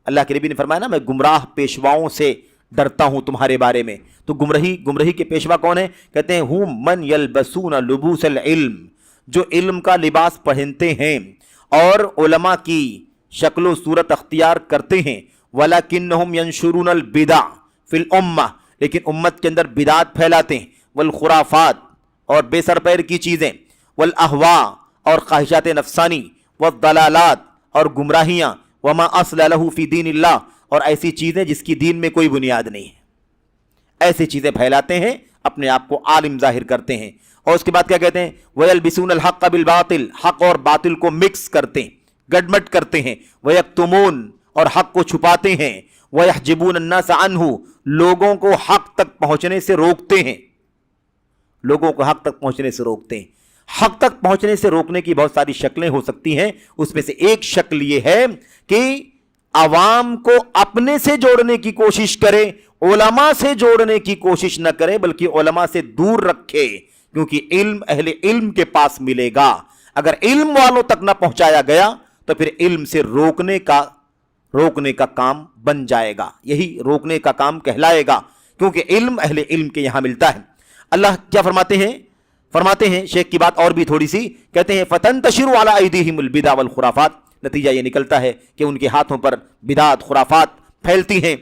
اللہ کے نبی نے فرمایا نا، میں گمراہ پیشواؤں سے ڈرتا ہوں تمہارے بارے میں. تو گمراہی کے پیشوا کون ہیں؟ کہتے ہیں ہُم من یلبسون لبوس العلم، جو علم کا لباس پہنتے ہیں اور علماء کی شکل و صورت اختیار کرتے ہیں. وَلَكِنَّهُمْ يَنشُرُونَ الْبِدَعَ فِي الْأُمَّةِ، لیکن امت کے اندر بدعات پھیلاتے ہیں. والخرافات، اور بے سر پیر کی چیزیں. والاہواء، اور خواہشات نفسانی. والضلالات، اور گمراہیاں. وما اصل له فی دین اللہ، اور ایسی چیزیں جس کی دین میں کوئی بنیاد نہیں ہے. ایسی چیزیں پھیلاتے ہیں، اپنے آپ کو عالم ظاہر کرتے ہیں. اور اس کے بعد کیا کہتے ہیں؟ وَيَلْبِسُونَ الْحَقَّ بِالْبَاطِلِ، حق اور باطل کو مکس کرتے ہیں، گڈمٹ کرتے ہیں. وَيَكْتُمُونَ، اور حق کو چھپاتے ہیں. وَيَحْجِبُونَ النَّاسَ عَنْهُ، لوگوں کو حق تک پہنچنے سے روکتے ہیں. لوگوں کو حق تک پہنچنے سے روکتے ہیں. حق تک پہنچنے سے روکنے کی بہت ساری شکلیں ہو سکتی ہیں. اس میں سے ایک شکل یہ ہے کہ عوام کو اپنے سے جوڑنے کی کوشش کرے، علماء سے جوڑنے کی کوشش نہ کرے، بلکہ علماء سے دور رکھے، کیونکہ علم اہل علم کے پاس ملے گا. اگر علم والوں تک نہ پہنچایا گیا تو پھر علم سے روکنے کا کام بن جائے گا. یہی روکنے کا کام کہلائے گا، کیونکہ علم اہل علم کے یہاں ملتا ہے. اللہ کیا فرماتے ہیں شیخ کی بات اور بھی تھوڑی سی، کہتے ہیں فَتَنْتَشِرُ عَلَىٰ أَيْدِيهِمُ الْبِدْعَ وَالْخُرَافَاتِ، نتیجہ یہ نکلتا ہے کہ ان کے ہاتھوں پر بدعات، خرافات پھیلتی ہیں.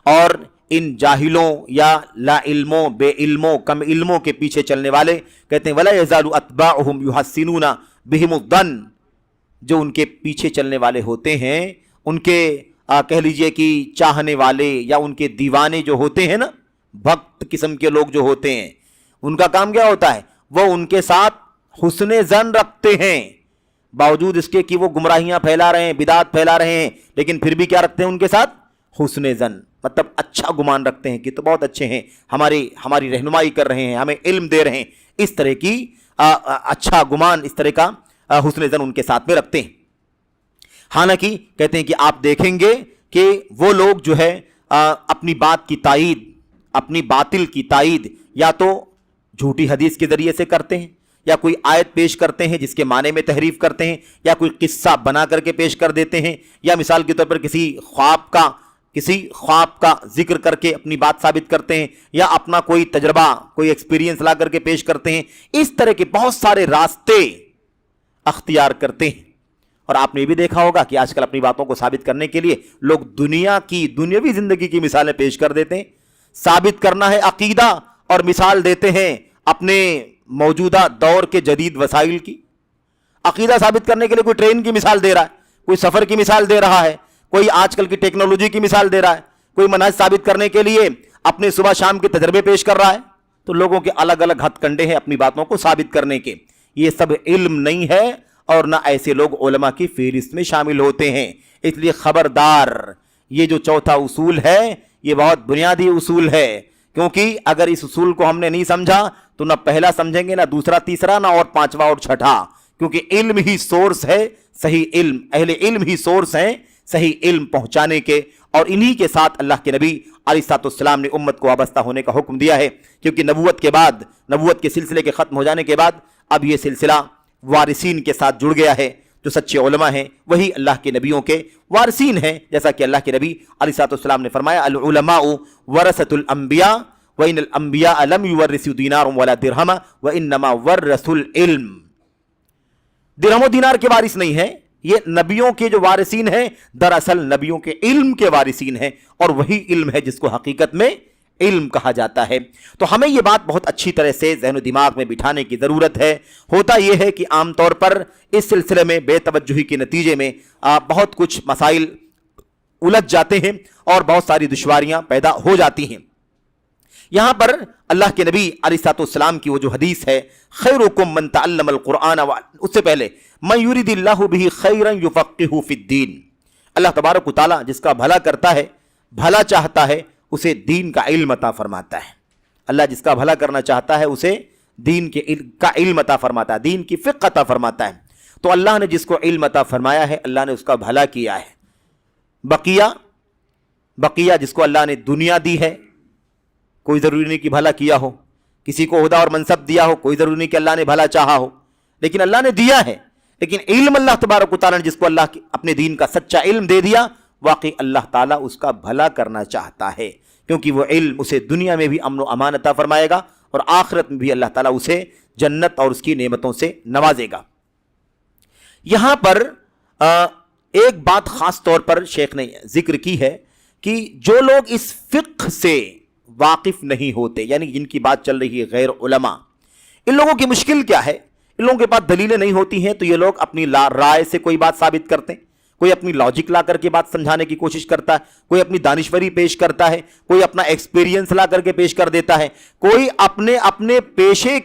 اور ان جاہلوں یا لا علموں، بے علموں، کم علموں کے پیچھے چلنے والے، کہتے ہیں وَلَا يَزَالُ أَتْبَاعُهُمْ يُحَسِّنُونَ بِهِمُ الظَّنَّ، جو ان کے پیچھے چلنے والے ہوتے ہیں، ان کے کہہ لیجئے کہ چاہنے والے یا ان کے دیوانے جو ہوتے ہیں نا، بھکت قسم کے لوگ جو ہوتے ہیں، ان کا کام کیا ہوتا ہے؟ وہ ان کے ساتھ حسن ظن رکھتے ہیں، باوجود اس کے کہ وہ گمراہیاں پھیلا رہے ہیں، بدعات پھیلا رہے ہیں، لیکن پھر بھی کیا رکھتے ہیں ان کے ساتھ؟ حسن ظن، مطلب اچھا گمان رکھتے ہیں کہ تو بہت اچھے ہیں، ہماری رہنمائی کر رہے ہیں، ہمیں علم دے رہے ہیں. اس طرح کی اچھا گمان، اس طرح کا حسن ظن ان کے ساتھ میں رکھتے ہیں. حالانکہ کہتے ہیں کہ آپ دیکھیں گے کہ وہ لوگ جو ہے اپنی بات کی تائید، اپنی باطل کی تائید یا تو جھوٹی حدیث کے ذریعے سے کرتے ہیں، یا کوئی آیت پیش کرتے ہیں جس کے معنی میں تحریف کرتے ہیں، یا کوئی قصہ بنا کر کے پیش کر دیتے ہیں، یا مثال کے طور پر کسی خواب کا ذکر کر کے اپنی بات ثابت کرتے ہیں، یا اپنا کوئی تجربہ، کوئی ایکسپیرینس لا کر کے پیش کرتے ہیں. اس طرح کے بہت سارے راستے اختیار کرتے ہیں. اور آپ نے یہ بھی دیکھا ہوگا کہ آج کل اپنی باتوں کو ثابت کرنے کے لیے لوگ دنیاوی زندگی کی مثالیں پیش کر دیتے ہیں. ثابت کرنا ہے عقیدہ اور مثال دیتے ہیں اپنے موجودہ دور کے جدید وسائل کی. عقیدہ ثابت کرنے کے لیے کوئی ٹرین کی مثال دے رہا ہے، کوئی سفر کی مثال دے رہا ہے، کوئی آج کل کی ٹیکنالوجی کی مثال دے رہا ہے، کوئی منہج ثابت کرنے کے لیے اپنے صبح شام کے تجربے پیش کر رہا ہے، تو لوگوں کے الگ الگ ہتھ کنڈے ہیں اپنی باتوں کو ثابت کرنے کے. یہ سب علم نہیں ہے اور نہ ایسے لوگ علماء کی فہرست میں شامل ہوتے ہیں. اس لیے خبردار، یہ جو چوتھا اصول ہے یہ بہت بنیادی اصول ہے، کیونکہ اگر اس اصول کو ہم نے نہیں سمجھا تو نہ پہلا سمجھیں گے، نہ دوسرا تیسرا، نہ اور پانچواں اور چھٹا. کیونکہ علم ہی سورس ہے صحیح علم، اہل علم ہی سورس ہیں صحیح علم پہنچانے کے، اور انہی کے ساتھ اللہ کے نبی علیہ السلام نے امت کو وابستہ ہونے کا حکم دیا ہے. کیونکہ نبوت کے بعد، نبوت کے سلسلے کے ختم ہو جانے کے بعد اب یہ سلسلہ وارثین کے ساتھ جڑ گیا ہے. جو سچے علماء ہیں وہی اللہ کے نبیوں کے وارثین ہیں، جیسا کہ اللہ کے نبی علیہ السلام نے فرمایا العلماء ورثۃ الانبیاء وان الانبیاء لم یورثوا دینارا ولا درہما وانما ورثوا العلم. درہم و دینار کے وارث نہیں ہیں، یہ نبیوں کے جو وارثین ہیں دراصل نبیوں کے علم کے وارثین ہیں، اور وہی علم ہے جس کو حقیقت میں علم کہا جاتا ہے. تو ہمیں یہ بات بہت اچھی طرح سے ذہن و دماغ میں بٹھانے کی ضرورت ہے. ہوتا یہ ہے کہ عام طور پر اس سلسلے میں بے توجہی کے نتیجے میں بہت کچھ مسائل الجھ جاتے ہیں اور بہت ساری دشواریاں پیدا ہو جاتی ہیں. یہاں پر اللہ کے نبی علیہ السلام کی وہ جو حدیث ہے خیرکم من تعلم القرآن، اس سے پہلے من یرید اللہ بہ خیرا یفقہہ فی الدین، اللہ تبارک و تعالیٰ جس کا بھلا کرتا ہے، بھلا چاہتا ہے، اسے دین کا علم عطا فرماتا ہے. اللہ جس کا بھلا کرنا چاہتا ہے اسے دین کا علم عطا فرماتا ہے، دین کی فقہ عطا فرماتا ہے. تو اللہ نے جس کو علم عطا فرمایا ہے اللہ نے اس کا بھلا کیا ہے. بقیہ جس کو اللہ نے دنیا دی ہے، کوئی ضروری نہیں کہ بھلا کیا ہو. کسی کو عہدہ اور منصب دیا ہو، کوئی ضروری نہیں کہ اللہ نے بھلا چاہا ہو، لیکن اللہ نے دیا ہے. لیکن علم اللہ تبارک و تعالیٰ نے جس کو اللہ اپنے دین کا سچا علم دے دیا، واقعی اللہ تعالیٰ اس کا بھلا کرنا چاہتا ہے، کیونکہ وہ علم اسے دنیا میں بھی امن و امان عطا فرمائے گا اور آخرت میں بھی اللہ تعالیٰ اسے جنت اور اس کی نعمتوں سے نوازے گا. یہاں پر ایک بات خاص طور پر شیخ نے ذکر کی ہے کہ جو لوگ اس فقہ سے واقف نہیں ہوتے، یعنی جن کی بات چل رہی ہے غیر علماء، ان لوگوں کی مشکل کیا ہے؟ ان لوگوں کے پاس دلیلیں نہیں ہوتی ہیں تو یہ لوگ اپنی رائے سے کوئی بات ثابت کرتے ہیں، کوئی اپنی لاجک لا کر کے بات سمجھانے کی کوشش کرتا ہے، کوئی اپنی دانشوری پیش کرتا ہے، کوئی اپنا ایکسپیرینس لا کر کے پیش کر دیتا ہے، کوئی اپنے پیشے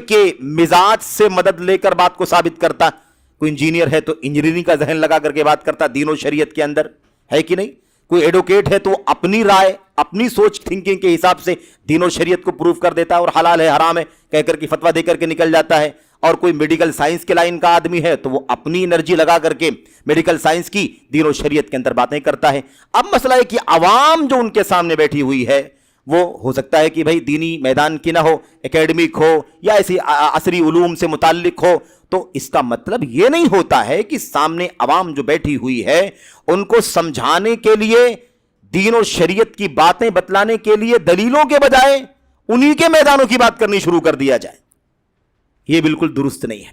کے مزاج سے مدد لے کر بات کو ثابت کرتا ہے. کوئی انجینئر ہے تو انجینئرنگ کا ذہن لگا کر کے بات کرتا دین و شریعت کے اندر، ہے کہ نہیں؟ کوئی ایڈوکیٹ ہے تو اپنی رائے، اپنی سوچ تھنکنگ کے حساب سے دین و شریعت کو پروف کر دیتا ہے اور حلال ہے حرام ہے کہہ کر کے فتویٰ دے کر کے نکل جاتا ہے. اور کوئی میڈیکل سائنس کے لائن کا آدمی ہے تو وہ اپنی انرجی لگا کر کے میڈیکل سائنس کی دین و شریعت کے اندر باتیں کرتا ہے. اب مسئلہ ہے کہ عوام جو ان کے سامنے بیٹھی ہوئی ہے وہ ہو سکتا ہے کہ بھائی دینی میدان کی نہ ہو، اکیڈمک ہو یا ایسی عصری علوم سے متعلق ہو. تو اس کا مطلب یہ نہیں ہوتا ہے کہ سامنے عوام جو بیٹھی ہوئی ہے ان کو سمجھانے کے لیے، دین و شریعت کی باتیں بتلانے کے لیے دلیلوں کے بجائے انہی کے میدانوں کی بات کرنی شروع کر دیا جائے. یہ بالکل درست نہیں ہے.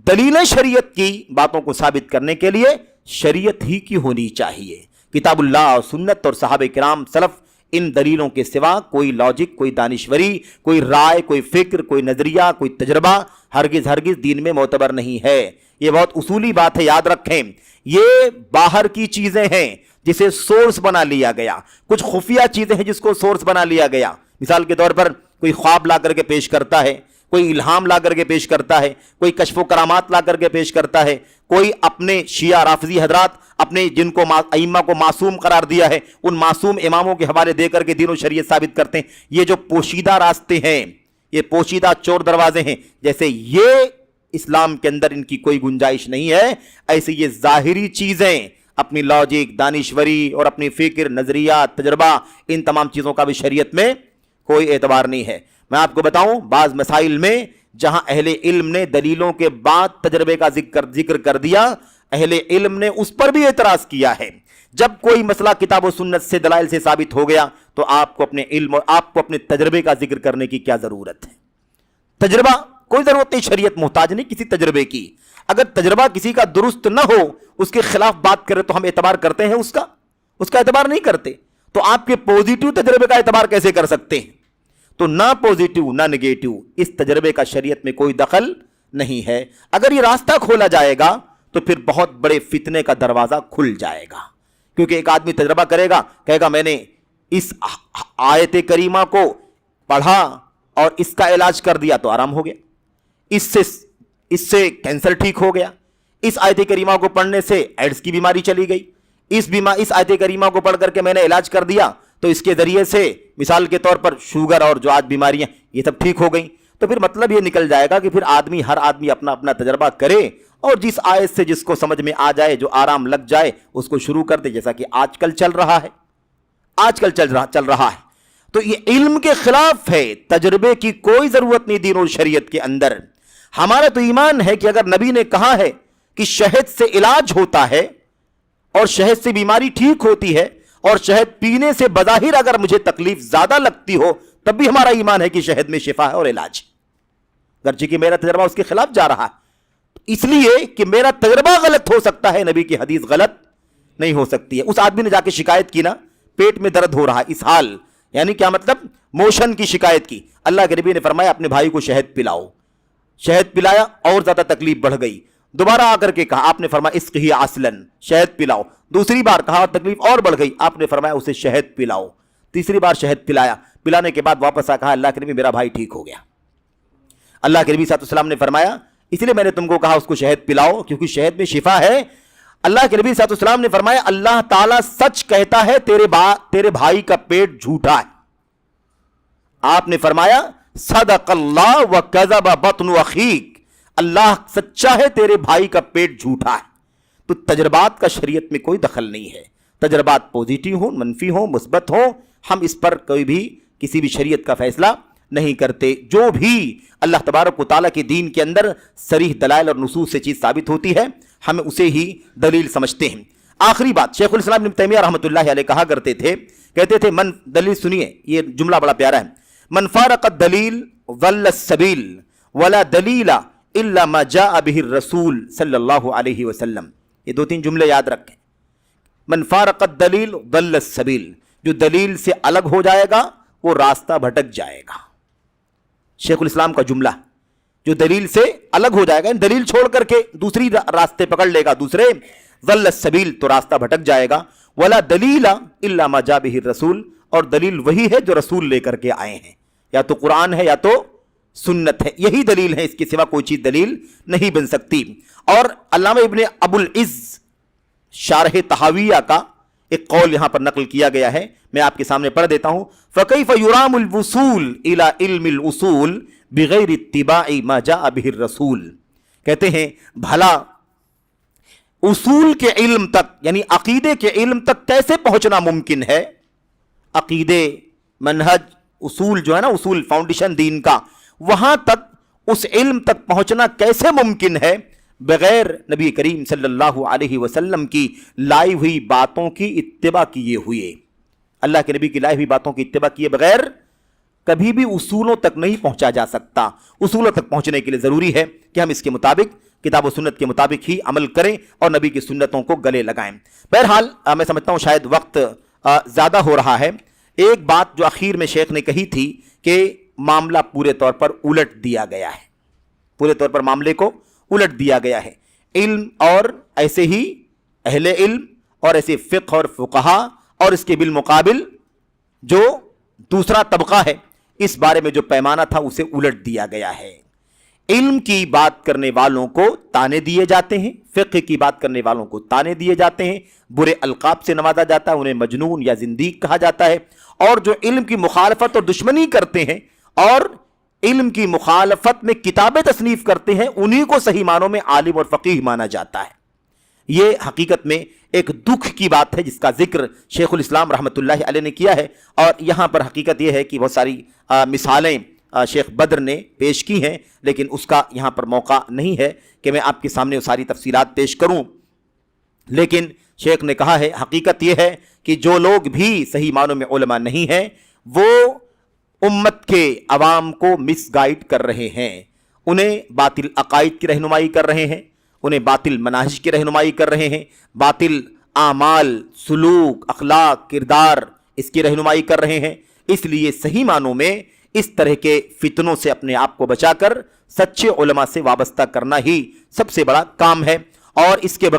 دلیلیں شریعت کی باتوں کو ثابت کرنے کے لیے شریعت ہی کی ہونی چاہیے. کتاب اللہ، سنت اور صحابہ کرام سلف، ان دلیلوں کے سوا کوئی لاجک، کوئی دانشوری، کوئی رائے، کوئی فکر، کوئی نظریہ، کوئی تجربہ ہرگز دین میں معتبر نہیں ہے. یہ بہت اصولی بات ہے، یاد رکھیں. یہ باہر کی چیزیں ہیں جسے سورس بنا لیا گیا، کچھ خفیہ چیزیں ہیں جس کو سورس بنا لیا گیا. مثال کے طور پر کوئی خواب لا کر کے پیش کرتا ہے، کوئی الہام لا کر کے پیش کرتا ہے، کوئی کشف و کرامات لا کر کے پیش کرتا ہے، کوئی اپنے شیعہ رافضی حضرات اپنے جن کو ائمہ کو معصوم قرار دیا ہے ان معصوم اماموں کے حوالے دے کر کے دین و شریعت ثابت کرتے ہیں. یہ جو پوشیدہ راستے ہیں، یہ پوشیدہ چور دروازے ہیں، جیسے یہ اسلام کے اندر ان کی کوئی گنجائش نہیں ہے، ایسے یہ ظاہری چیزیں اپنی لاجک، دانشوری اور اپنی فکر، نظریہ، تجربہ، ان تمام چیزوں کا بھی شریعت میں کوئی اعتبار نہیں ہے. میں آپ کو بتاؤں بعض مسائل میں جہاں اہل علم نے دلیلوں کے بعد تجربے کا ذکر کر دیا، اہل علم نے اس پر بھی اعتراض کیا ہے. جب کوئی مسئلہ کتاب و سنت سے دلائل سے ثابت ہو گیا تو آپ کو اپنے علم اور آپ کو اپنے تجربے کا ذکر کرنے کی کیا ضرورت ہے؟ تجربہ کوئی ضرورت نہیں، شریعت محتاج نہیں کسی تجربے کی. اگر تجربہ کسی کا درست نہ ہو، اس کے خلاف بات کرے تو ہم اعتبار کرتے ہیں، اس کا اعتبار نہیں کرتے. تو آپ کے پوزیٹو تجربے کا اعتبار کیسے کر سکتے ہیں؟ تو نہ پوزیٹو نہ نگیٹو، اس تجربے کا شریعت میں کوئی دخل نہیں ہے. اگر یہ راستہ کھولا جائے گا تو پھر بہت بڑے فتنے کا دروازہ کھل جائے گا. کیونکہ ایک آدمی تجربہ کرے گا، کہے گا میں نے اس آیت کریمہ کو پڑھا اور اس کا علاج کر دیا تو آرام ہو گیا، اس سے کینسر ٹھیک ہو گیا، اس آیت کریمہ کو پڑھنے سے ایڈز کی بیماری چلی گئی، اس آیت کریمہ کو پڑھ کر کے میں نے علاج کر دیا تو اس کے ذریعے سے مثال کے طور پر شوگر اور جو آج بیماریاں یہ سب ٹھیک ہو گئیں۔ تو پھر مطلب یہ نکل جائے گا کہ پھر ہر آدمی اپنا اپنا تجربہ کرے اور جس آیت سے جس کو سمجھ میں آ جائے، جو آرام لگ جائے، اس کو شروع کر دے، جیسا کہ آج کل چل رہا ہے۔ تو یہ علم کے خلاف ہے، تجربے کی کوئی ضرورت نہیں دین و شریعت کے اندر۔ ہمارا تو ایمان ہے کہ اگر نبی نے کہا ہے کہ شہد سے علاج ہوتا ہے اور شہد سے بیماری ٹھیک ہوتی ہے، اور شہد پینے سے بظاہر اگر مجھے تکلیف زیادہ لگتی ہو تب بھی ہمارا ایمان ہے کہ شہد میں شفا ہے اور علاج، گرچہ کہ میرا تجربہ اس کے خلاف جا رہا ہے، اس لیے کہ میرا تجربہ غلط ہو سکتا ہے، نبی کی حدیث غلط نہیں ہو سکتی ہے۔ اس آدمی نے جا کے شکایت کی نا، پیٹ میں درد ہو رہا ہے، اسہال یعنی کیا مطلب، موشن کی شکایت کی، اللہ کے نبی نے فرمایا اپنے بھائی کو شہد پلاؤ، شہد پلایا اور زیادہ تکلیف بڑھ گئی، دوبارہ آ کر کے کہا، آپ نے فرمایا اسقہ عسلن، شہد پلاؤ، دوسری بار کہا تکلیف اور بڑھ گئی، آپ نے فرمایا اسے شہد پلاؤ، تیسری بار شہد پلایا، پلانے کے بعد واپس آ کہا اللہ کے نبی میرا بھائی ٹھیک ہو گیا۔ اللہ کے نبی صلی اللہ علیہ وسلم نے فرمایا اس لیے میں نے تم کو کہا اس کو شہد پلاؤ کیونکہ شہد میں شفا ہے۔ اللہ کے نبی صلی اللہ علیہ وسلم نے فرمایا اللہ تعالیٰ سچ کہتا ہے تیرے بھائی کا پیٹ جھوٹا ہے۔ آپ نے فرمایا صدق اللہ وکذب بطن اخیک، اللہ سچا ہے تیرے بھائی کا پیٹ جھوٹا ہے۔ تو تجربات کا شریعت میں کوئی دخل نہیں ہے، تجربات پوزیٹیو ہوں، منفی ہوں، مثبت ہوں، ہم اس پر کوئی بھی کسی بھی شریعت کا فیصلہ نہیں کرتے۔ جو بھی اللہ تبارک و تعالیٰ کے دین کے اندر صریح دلائل اور نصوص سے چیز ثابت ہوتی ہے ہم اسے ہی دلیل سمجھتے ہیں۔ آخری بات، شیخ الاسلام ابن تیمیہ رحمۃ اللہ علیہ کہا کرتے تھے، کہتے تھے من دلیل سنیے، یہ جملہ بڑا پیارا ہے، من فارق الدلیل ضل السبیل ولا دلیل الا ما جاء به الرسول صلی اللہ علیہ وسلم۔ یہ دو تین جملے یاد رکھیں، من فارق الدلیل ضل السبیل، جو دلیل سے الگ ہو جائے گا وہ راستہ بھٹک جائے گا۔ شیخ الاسلام کا جملہ، جو دلیل سے الگ ہو جائے گا، دلیل چھوڑ کر کے دوسری راستے پکڑ لے گا، دوسرے ضل السبیل، تو راستہ بھٹک جائے گا۔ ولا دلیل الا ما جاء به الرسول، اور دلیل وہی ہے جو رسول لے کر کے آئے ہیں، یا تو قرآن ہے یا تو سنت ہے، یہی دلیل ہے، اس کے سوا کوئی چیز دلیل نہیں بن سکتی۔ اور علامہ ابن ابو العز شارح طحاویہ کا ایک قول یہاں پر نقل کیا گیا ہے، میں آپ کے سامنے پڑھ دیتا ہوں۔ فَكَيْفَ يُرَامُ الْوُصُولِ إِلَىٰ عِلْمِ الْأُصُولِ بِغَيْرِ اتِّبَاعِ مَا جَاءَ بِهِ الرَّسُولِ، کہتے ہیں بھلا اصول کے علم تک یعنی عقیدے کے علم تک کیسے پہنچنا ممکن ہے؟ عقیدے، منہج، اصول جو ہے نا، اصول فاؤنڈیشن دین کا، وہاں تک اس علم تک پہنچنا کیسے ممکن ہے بغیر نبی کریم صلی اللہ علیہ وسلم کی لائی ہوئی باتوں کی اتباع کیے ہوئے؟ اللہ کے نبی کی لائی ہوئی باتوں کی اتباع کیے بغیر کبھی بھی اصولوں تک نہیں پہنچا جا سکتا۔ اصولوں تک پہنچنے کے لیے ضروری ہے کہ ہم اس کے مطابق، کتاب و سنت کے مطابق ہی عمل کریں اور نبی کی سنتوں کو گلے لگائیں۔ بہرحال میں سمجھتا ہوں شاید وقت زیادہ ہو رہا ہے۔ ایک بات جو اخیر میں شیخ نے کہی تھی کہ معاملہ پورے طور پر الٹ دیا گیا ہے، پورے طور پر معاملے کو الٹ دیا گیا ہے۔ علم اور ایسے ہی اہل علم اور ایسے فقہ اور فقہا اور اس کے بالمقابل جو دوسرا طبقہ ہے، اس بارے میں جو پیمانہ تھا اسے الٹ دیا گیا ہے۔ علم کی بات کرنے والوں کو تانے دیے جاتے ہیں، فقہ کی بات کرنے والوں کو تانے دیے جاتے ہیں، برے القاب سے نوازا جاتا ہے، انہیں مجنون یا زندیق کہا جاتا ہے، اور جو علم کی مخالفت اور دشمنی کرتے ہیں اور علم کی مخالفت میں کتابیں تصنیف کرتے ہیں، انہی کو صحیح معنوں میں عالم اور فقیہ مانا جاتا ہے۔ یہ حقیقت میں ایک دکھ کی بات ہے جس کا ذکر شیخ الاسلام رحمۃ اللہ علیہ نے کیا ہے، اور یہاں پر حقیقت یہ ہے کہ بہت ساری مثالیں شیخ بدر نے پیش کی ہیں، لیکن اس کا یہاں پر موقع نہیں ہے کہ میں آپ کے سامنے وہ ساری تفصیلات پیش کروں۔ لیکن شیخ نے کہا ہے حقیقت یہ ہے کہ جو لوگ بھی صحیح معنوں میں علماء نہیں ہیں وہ امت کے عوام کو مس گائیڈ کر رہے ہیں، انہیں باطل عقائد کی رہنمائی کر رہے ہیں، انہیں باطل مناہج کی رہنمائی کر رہے ہیں، باطل اعمال، سلوک، اخلاق، کردار، اس کی رہنمائی کر رہے ہیں۔ اس لیے صحیح معنوں میں اس طرح کے فتنوں سے اپنے آپ کو بچا کر سچے علماء سے وابستہ کرنا ہی سب سے بڑا کام ہے، اور اس کے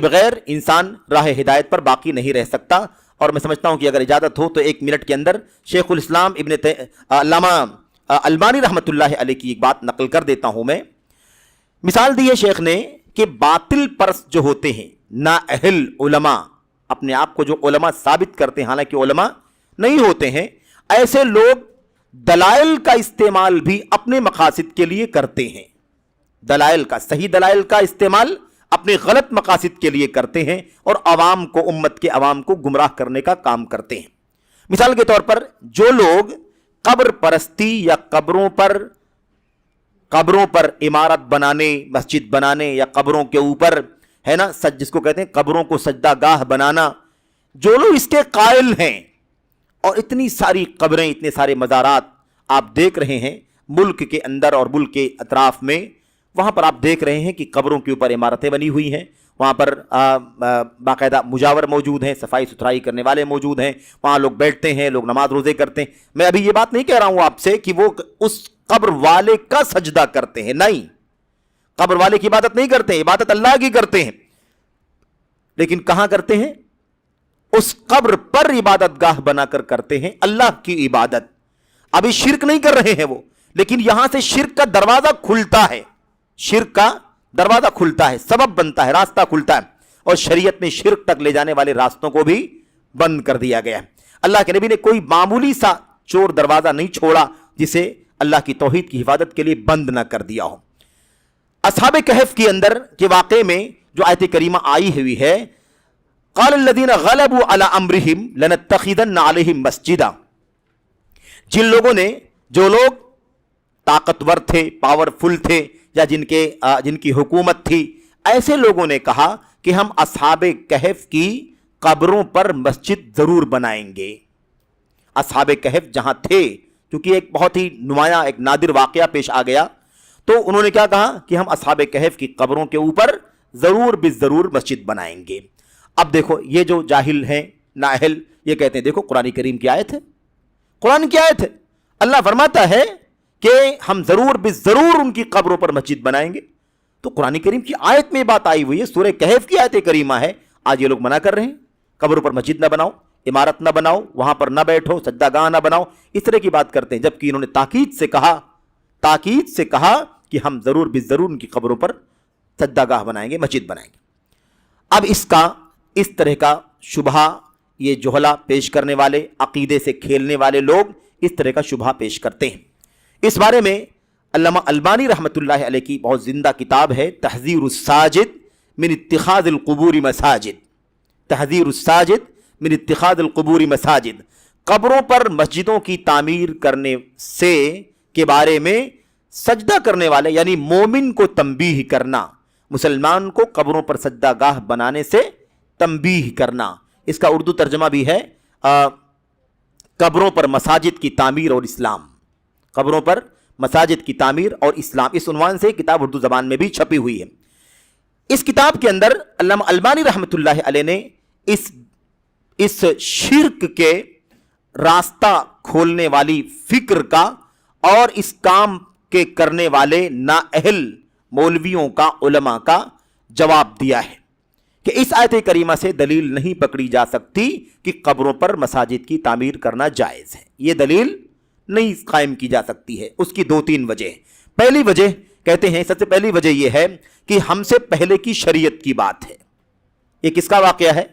بغیر انسان راہ ہدایت پر باقی نہیں رہ سکتا۔ اور میں سمجھتا ہوں کہ اگر اجازت ہو تو 1 منٹ کے اندر شیخ الاسلام علامہ البانی رحمۃ اللہ علیہ کی ایک بات نقل کر دیتا ہوں میں. مثال دی ہے شیخ نے کہ باطل پرست جو ہوتے ہیں نااہل علماء، اپنے آپ کو جو علماء ثابت کرتے ہیں حالانکہ علماء نہیں ہوتے ہیں، ایسے لوگ دلائل کا استعمال بھی اپنے مقاصد کے لیے کرتے ہیں. دلائل کا، صحیح دلائل کا استعمال اپنے غلط مقاصد کے لیے کرتے ہیں اور عوام کو، امت کے عوام کو گمراہ کرنے کا کام کرتے ہیں. مثال کے طور پر جو لوگ قبر پرستی یا قبروں پر عمارت بنانے، مسجد بنانے یا قبروں کے اوپر ہے نا جس کو کہتے ہیں قبروں کو سجدہ گاہ بنانا، جو لوگ اس کے قائل ہیں، اور اتنی ساری قبریں، اتنے سارے مزارات آپ دیکھ رہے ہیں ملک کے اندر اور ملک کے اطراف میں، وہاں پر آپ دیکھ رہے ہیں کہ قبروں کے اوپر عمارتیں بنی ہوئی ہیں، وہاں پر باقاعدہ مجاور موجود ہیں، صفائی ستھرائی کرنے والے موجود ہیں، وہاں لوگ بیٹھتے ہیں، لوگ نماز روزے کرتے ہیں. میں ابھی یہ بات نہیں کہہ رہا ہوں آپ سے کہ وہ اس قبر والے کا سجدہ کرتے ہیں، نہیں، قبر والے کی عبادت نہیں کرتے ہیں، عبادت اللہ کی کرتے ہیں. لیکن کہاں کرتے ہیں؟ اس قبر پر عبادت گاہ بنا کر کرتے ہیں اللہ کی عبادت. ابھی شرک نہیں کر رہے ہیں وہ، لیکن یہاں سے شرک کا دروازہ کھلتا ہے، شرک کا دروازہ کھلتا ہے، سبب بنتا ہے، راستہ کھلتا ہے، اور شریعت میں شرک تک لے جانے والے راستوں کو بھی بند کر دیا گیا ہے. اللہ کے نبی نے کوئی معمولی سا چور دروازہ نہیں چھوڑا جسے اللہ کی توحید کی حفاظت کے لیے بند نہ کر دیا ہو. اصحاب کہف کے اندر کے واقعے میں جو آیت کریمہ آئی ہوئی ہے، قال الذين غلبوا على امرهم لنتخذن عليهم مسجدا، جن لوگوں نے، جو لوگ طاقتور تھے، پاورفل تھے، یا جن کی حکومت تھی، ایسے لوگوں نے کہا کہ ہم اصحاب کہف کی قبروں پر مسجد ضرور بنائیں گے. اصحاب کہف جہاں تھے، کیونکہ ایک بہت ہی نمایاں، ایک نادر واقعہ پیش آ گیا، تو انہوں نے کیا کہا کہ ہم اصحاب کہف کی قبروں کے اوپر ضرور بالضرور مسجد بنائیں گے. اب دیکھو یہ جو جاہل ہیں، نااہل، یہ کہتے ہیں دیکھو قرآن کریم کی آیت ہے، قرآن کی آیت ہے، اللہ فرماتا ہے کہ ہم ضرور بالضرور ان کی قبروں پر مسجد بنائیں گے. تو قرآن کریم کی آیت میں بات آئی ہوئی ہے، سورہ کہف کی آیت کریمہ ہے. آج یہ لوگ منع کر رہے ہیں قبروں پر مسجد نہ بناؤ، عمارت نہ بناؤ، وہاں پر نہ بیٹھو، سجدہ گاہ نہ بناؤ، اس طرح کی بات کرتے ہیں، جبکہ انہوں نے تاکید سے کہا کہ ہم ضرور بالضرور ان کی قبروں پر سجدہ گاہ بنائیں گے، مسجد بنائیں گے. اب اس طرح کا شبہہ، یہ جہلا پیش کرنے والے، عقیدے سے کھیلنے والے لوگ اس طرح کا شبہہ پیش کرتے ہیں. اس بارے میں علامہ البانی رحمۃ اللہ علیہ کی بہت زندہ کتاب ہے تحذیر الساجد من اتخاذ القبور مساجد. تحذیر الساجد من اتخاذ القبور مساجد، قبروں پر مسجدوں کی تعمیر کرنے سے کے بارے میں سجدہ کرنے والے یعنی مومن کو تنبیہ کرنا، مسلمان کو قبروں پر سجدہ گاہ بنانے سے تنبیہ کرنا. اس کا اردو ترجمہ بھی ہے قبروں پر مساجد کی تعمیر اور اسلام. قبروں پر مساجد کی تعمیر اور اسلام، اس عنوان سے کتاب اردو زبان میں بھی چھپی ہوئی ہے. اس کتاب کے اندر علامہ البانی رحمۃ اللہ علیہ نے اس شرک کے راستہ کھولنے والی فکر کا اور اس کام کے کرنے والے نااہل مولویوں کا، علماء کا جواب دیا ہے کہ اس آیت کریمہ سے دلیل نہیں پکڑی جا سکتی کہ قبروں پر مساجد کی تعمیر کرنا جائز ہے. یہ دلیل نہیں قائم کی جا سکتی ہے. اس کی 2-3 وجہ. پہلی وجہ کہتے ہیں، سب سے پہلی وجہ یہ ہے کہ ہم سے پہلے کی شریعت کی بات ہے. یہ کس کا واقعہ ہے؟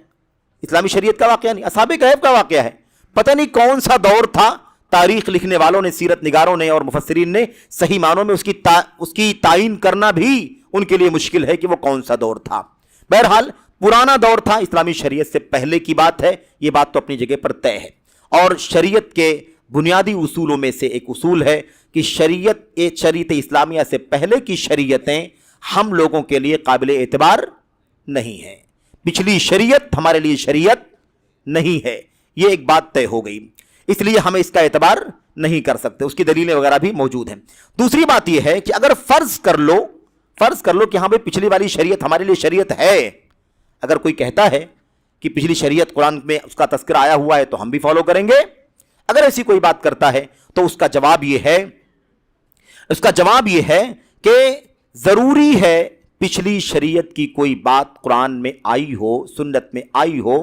اسلامی شریعت کا واقعہ نہیں، اصحاب کہف کا واقعہ ہے. پتہ نہیں کون سا دور تھا، تاریخ لکھنے والوں نے، سیرت نگاروں نے اور مفسرین نے صحیح معنوں میں اس کی تعین کرنا بھی ان کے لیے مشکل ہے کہ وہ کون سا دور تھا. بہرحال پرانا دور تھا، اسلامی شریعت سے پہلے کی بات ہے. یہ بات تو اپنی جگہ پر طے ہے. اور شریعت کے بنیادی اصولوں میں سے ایک اصول ہے کہ شریعت اسلامیہ سے پہلے کی شریعتیں ہم لوگوں کے لیے قابل اعتبار نہیں ہیں. پچھلی شریعت ہمارے لیے شریعت نہیں ہے. یہ ایک بات طے ہو گئی، اس لیے ہمیں اس کا اعتبار نہیں کر سکتے. اس کی دلیلیں وغیرہ بھی موجود ہیں. دوسری بات یہ ہے کہ اگر فرض کر لو کہ ہاں بھائی پچھلی والی شریعت ہمارے لیے شریعت ہے، اگر کوئی کہتا ہے کہ پچھلی شریعت قرآن میں اس کا تذکرہ آیا ہوا ہے تو ہم بھی فالو کریں گے، اگر ایسی کوئی بات کرتا ہے تو اس کا جواب یہ ہے کہ ضروری ہے پچھلی شریعت کی کوئی بات قرآن میں آئی ہو، سنت میں آئی ہو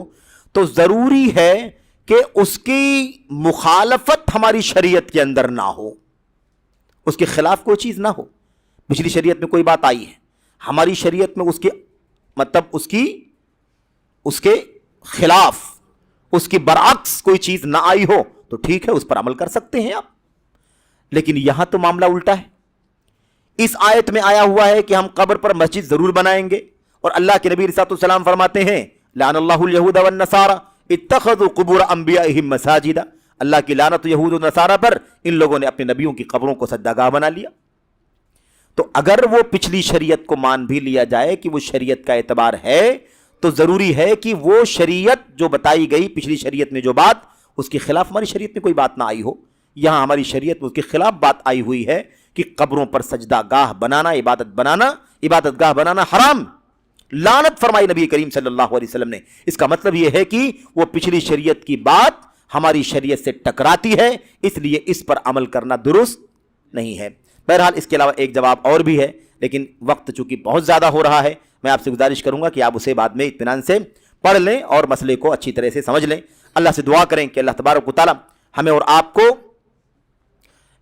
تو ضروری ہے کہ اس کی مخالفت ہماری شریعت کے اندر نہ ہو، اس کے خلاف کوئی چیز نہ ہو۔ پچھلی شریعت میں کوئی بات آئی ہے، ہماری شریعت میں اس کے مطلب اس کے خلاف، اس کی برعکس کوئی چیز نہ آئی ہو تو ٹھیک ہے، اس پر عمل کر سکتے ہیں آپ۔ لیکن یہاں تو معاملہ الٹا ہے۔ اس آیت میں آیا ہوا ہے کہ ہم قبر پر مسجد ضرور بنائیں گے، اور اللہ کے نبی علیہ السلام فرماتے ہیں لعن اللہ الیہود والنصارى اتخذوا قبور انبیائہم مساجد، اللہ کی لعنت یہود و نصارہ پر، ان لوگوں نے اپنے نبیوں کی قبروں کو سجدہ گاہ بنا لیا۔ تو اگر وہ پچھلی شریعت کو مان بھی لیا جائے کہ وہ شریعت کا اعتبار ہے، تو ضروری ہے کہ وہ شریعت جو بتائی گئی پچھلی شریعت میں جو بات، اس کے خلاف ہماری شریعت میں کوئی بات نہ آئی ہو۔ یہاں ہماری شریعت میں اس کے خلاف بات آئی ہوئی ہے کہ قبروں پر سجدہ گاہ بنانا، عبادت گاہ بنانا حرام، لعنت فرمائی نبی کریم صلی اللہ علیہ وسلم نے۔ اس کا مطلب یہ ہے کہ وہ پچھلی شریعت کی بات ہماری شریعت سے ٹکراتی ہے، اس لیے اس پر عمل کرنا درست نہیں ہے۔ بہرحال اس کے علاوہ ایک جواب اور بھی ہے، لیکن وقت چونکہ بہت زیادہ ہو رہا ہے، میں آپ سے گزارش کروں گا کہ آپ اسے بعد میں اطمینان سے پڑھ لیں اور مسئلے کو اچھی طرح سے سمجھ لیں۔ اللہ سے دعا کریں کہ اللہ تبارک و تعالی ہمیں اور آپ کو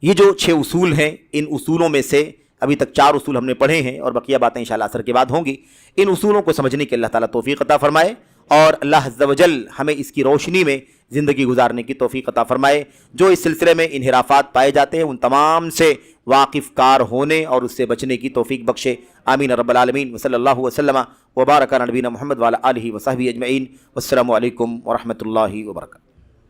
یہ جو 6 اصول ہیں، ان اصولوں میں سے ابھی تک 4 اصول ہم نے پڑھے ہیں اور بقیہ باتیں انشاءاللہ عصر کے بعد ہوں گی، ان اصولوں کو سمجھنے کے اللہ تعالیٰ توفیق عطا فرمائے، اور اللہ عز و جل ہمیں اس کی روشنی میں زندگی گزارنے کی توفیق عطا فرمائے۔ جو اس سلسلے میں انحرافات پائے جاتے ہیں ان تمام سے واقف کار ہونے اور اس سے بچنے کی توفیق بخشے، آمین رب العالمین۔ وصلی اللہ وسلم وبارک علی نبینا محمد وعلی آلہ وصحبہ اجمعین، والسلام علیکم ورحمۃ اللہ وبرکاتہ۔